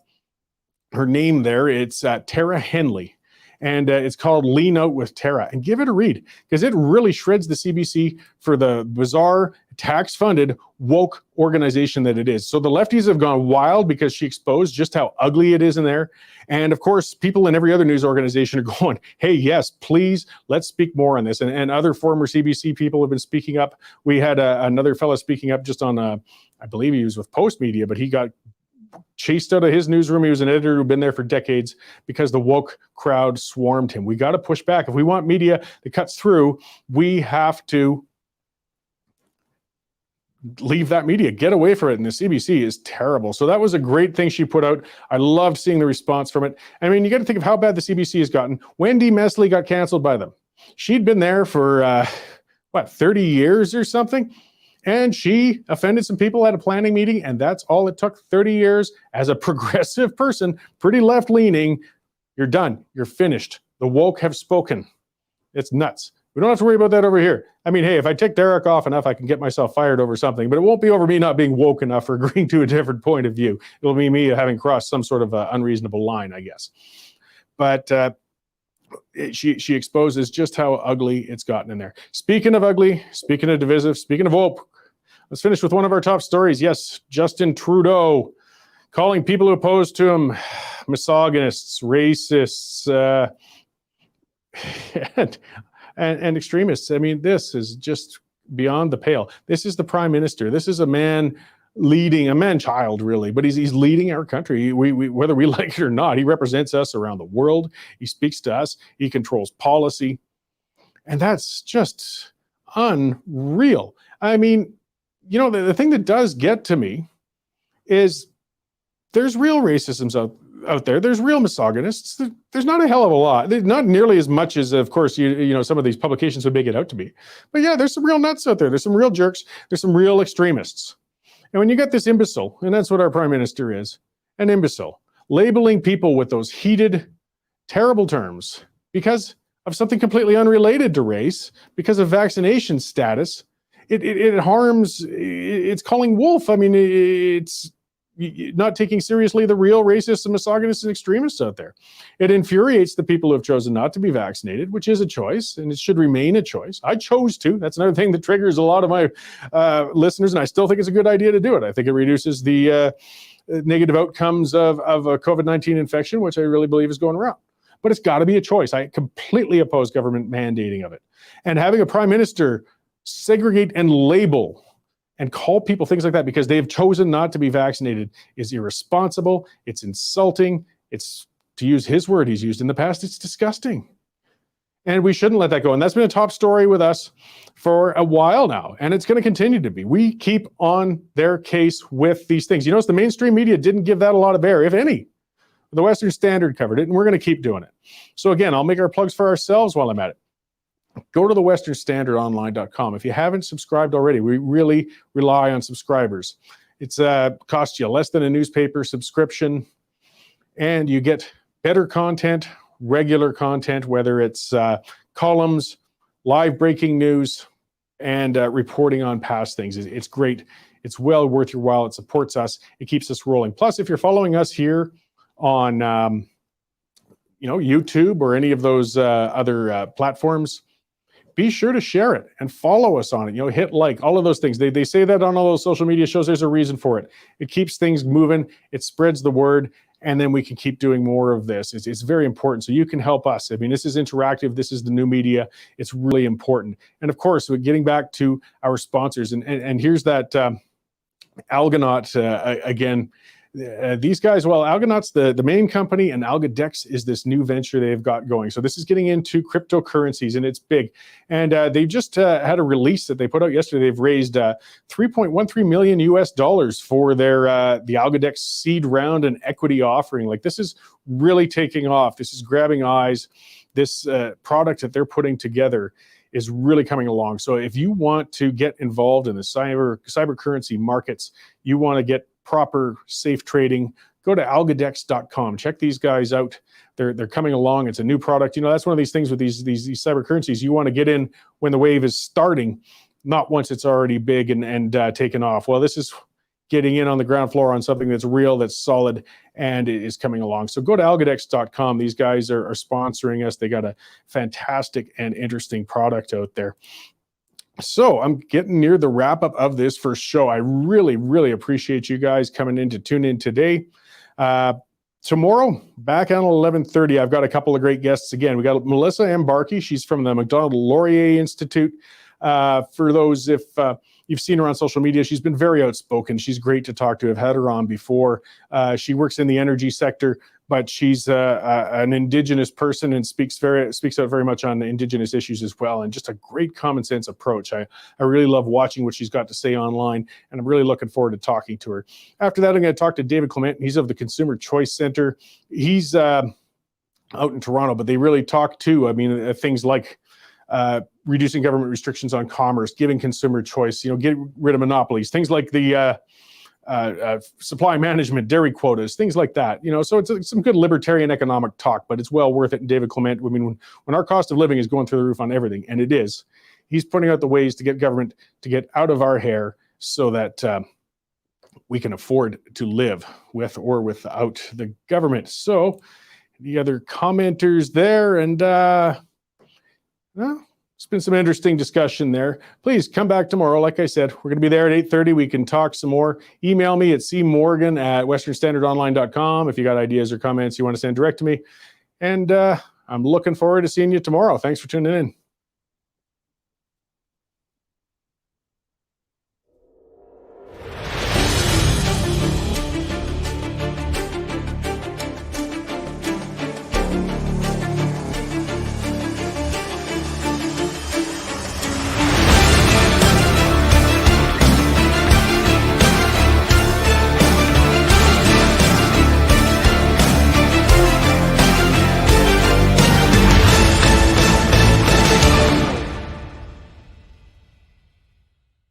name there. It's Tara Henley, and it's called Lean Out with Tara, and give it a read because it really shreds the CBC for the bizarre tax-funded woke organization that it is. So the lefties have gone wild because she exposed just how ugly it is in there. And of course, people in every other news organization are going, hey, yes, please, let's speak more on this. And other former CBC people have been speaking up. We had another fellow speaking up just on, I believe he was with Post Media, but he got chased out of his newsroom. He was an editor who'd been there for decades because the woke crowd swarmed him. We got to push back. If we want media that cuts through, we have to leave that media, get away from it. And the CBC is terrible. So that was a great thing she put out. I loved seeing the response from it. I mean, you got to think of how bad the CBC has gotten. Wendy Mesley got canceled by them. She'd been there for 30 years or something. And she offended some people at a planning meeting, and that's all it took. 30 years as a progressive person, pretty left-leaning. You're done. You're finished. The woke have spoken. It's nuts. We don't have to worry about that over here. I mean, hey, if I tick Derek off enough, I can get myself fired over something, but it won't be over me not being woke enough or agreeing to a different point of view. It'll be me having crossed some sort of unreasonable line, I guess. But she exposes just how ugly it's gotten in there. Speaking of ugly, speaking of divisive, speaking of woke, let's finish with one of our top stories. Yes, Justin Trudeau calling people who oppose to him misogynists, racists, and extremists. I mean, this is just beyond the pale. This is the prime minister. This is a man leading, a man-child really, but he's leading our country. We whether we like it or not, he represents us around the world. He speaks to us. He controls policy. And that's just unreal. I mean, you know, the thing that does get to me is there's real racisms out there. There's real misogynists. There's not a hell of a lot. There's not nearly as much as, of course, you know, some of these publications would make it out to be. But yeah, there's some real nuts out there. There's some real jerks. There's some real extremists. And when you get this imbecile, and that's what our prime minister is, an imbecile, labeling people with those heated, terrible terms because of something completely unrelated to race, because of vaccination status, it harms, it's calling wolf. I mean, it's not taking seriously the real racists and misogynists and extremists out there. It infuriates the people who have chosen not to be vaccinated, which is a choice, and it should remain a choice. I chose to. That's another thing that triggers a lot of my listeners, and I still think it's a good idea to do it. I think it reduces the negative outcomes of a COVID-19 infection, which I really believe is going around. But it's got to be a choice. I completely oppose government mandating of it. And having a prime minister segregate and label and call people things like that because they've chosen not to be vaccinated is irresponsible. It's insulting. It's, to use his word he's used in the past, it's disgusting. And we shouldn't let that go. And that's been a top story with us for a while now. And it's going to continue to be. We keep on their case with these things. You notice the mainstream media didn't give that a lot of air, if any. The Western Standard covered it, and we're going to keep doing it. So again, I'll make our plugs for ourselves while I'm at it. Go to the westernstandardonline.com. If you haven't subscribed already, we really rely on subscribers. It's costs you less than a newspaper subscription, and you get better content, regular content, whether it's columns, live breaking news, and reporting on past things. It's great. It's well worth your while. It supports us. It keeps us rolling. Plus, if you're following us here on YouTube or any of those other platforms, be sure to share it and follow us on it. Hit like, all of those things. They say that on all those social media shows. There's a reason for it. It keeps things moving. It spreads the word, and then we can keep doing more of this. It's very important. So you can help us. I mean, this is interactive. This is the new media. It's really important. And of course, we're getting back to our sponsors. And here's that Algonaut again. these guys, well, Algonaut's the main company, and Alcadex is this new venture they've got going. So this is getting into cryptocurrencies, and it's big. And they just had a release that they put out yesterday. They've raised $3.13 million US for their the Alcadex seed round and equity offering. Like, this is really taking off. This is grabbing eyes. This product that they're putting together is really coming along. So if you want to get involved in the cyber currency markets, you want to get proper safe trading, go to alcadex.com. Check these guys out. They're coming along. It's a new product. That's one of these things with these cyber currencies. You want to get in when the wave is starting, not once it's already big and taken off. Well, this is getting in on the ground floor on something that's real, that's solid, and it is coming along. So go to alcadex.com. These guys are sponsoring us. They got a fantastic and interesting product out there. So I'm getting near the wrap up of this first show. I really, really appreciate you guys coming in to tune in today. Tomorrow, back on 11:30, I've got a couple of great guests again. We got Melissa Embarkey. She's from the Macdonald-Laurier Institute. For those, if you've seen her on social media, she's been very outspoken. She's great to talk to. I've had her on before. She works in the energy sector, but she's an Indigenous person and speaks out very much on Indigenous issues as well, and just a great common sense approach. I really love watching what she's got to say online, and I'm really looking forward to talking to her. After that, I'm going to talk to David Clement. He's of the Consumer Choice Center. He's out in Toronto, but they really talk too. Things like reducing government restrictions on commerce, giving consumer choice, get rid of monopolies, things like the supply management, dairy quotas, things like that. So it's some good libertarian economic talk, but it's well worth it. And David Clement, when our cost of living is going through the roof on everything, and it is, he's putting out the ways to get government to get out of our hair so that we can afford to live with or without the government. So the other commenters there, and well, it's been some interesting discussion there. Please come back tomorrow. Like I said, we're going to be there at 8:30. We can talk some more. Email me at cmorgan@westernstandardonline.com if you got ideas or comments you want to send direct to me. And I'm looking forward to seeing you tomorrow. Thanks for tuning in.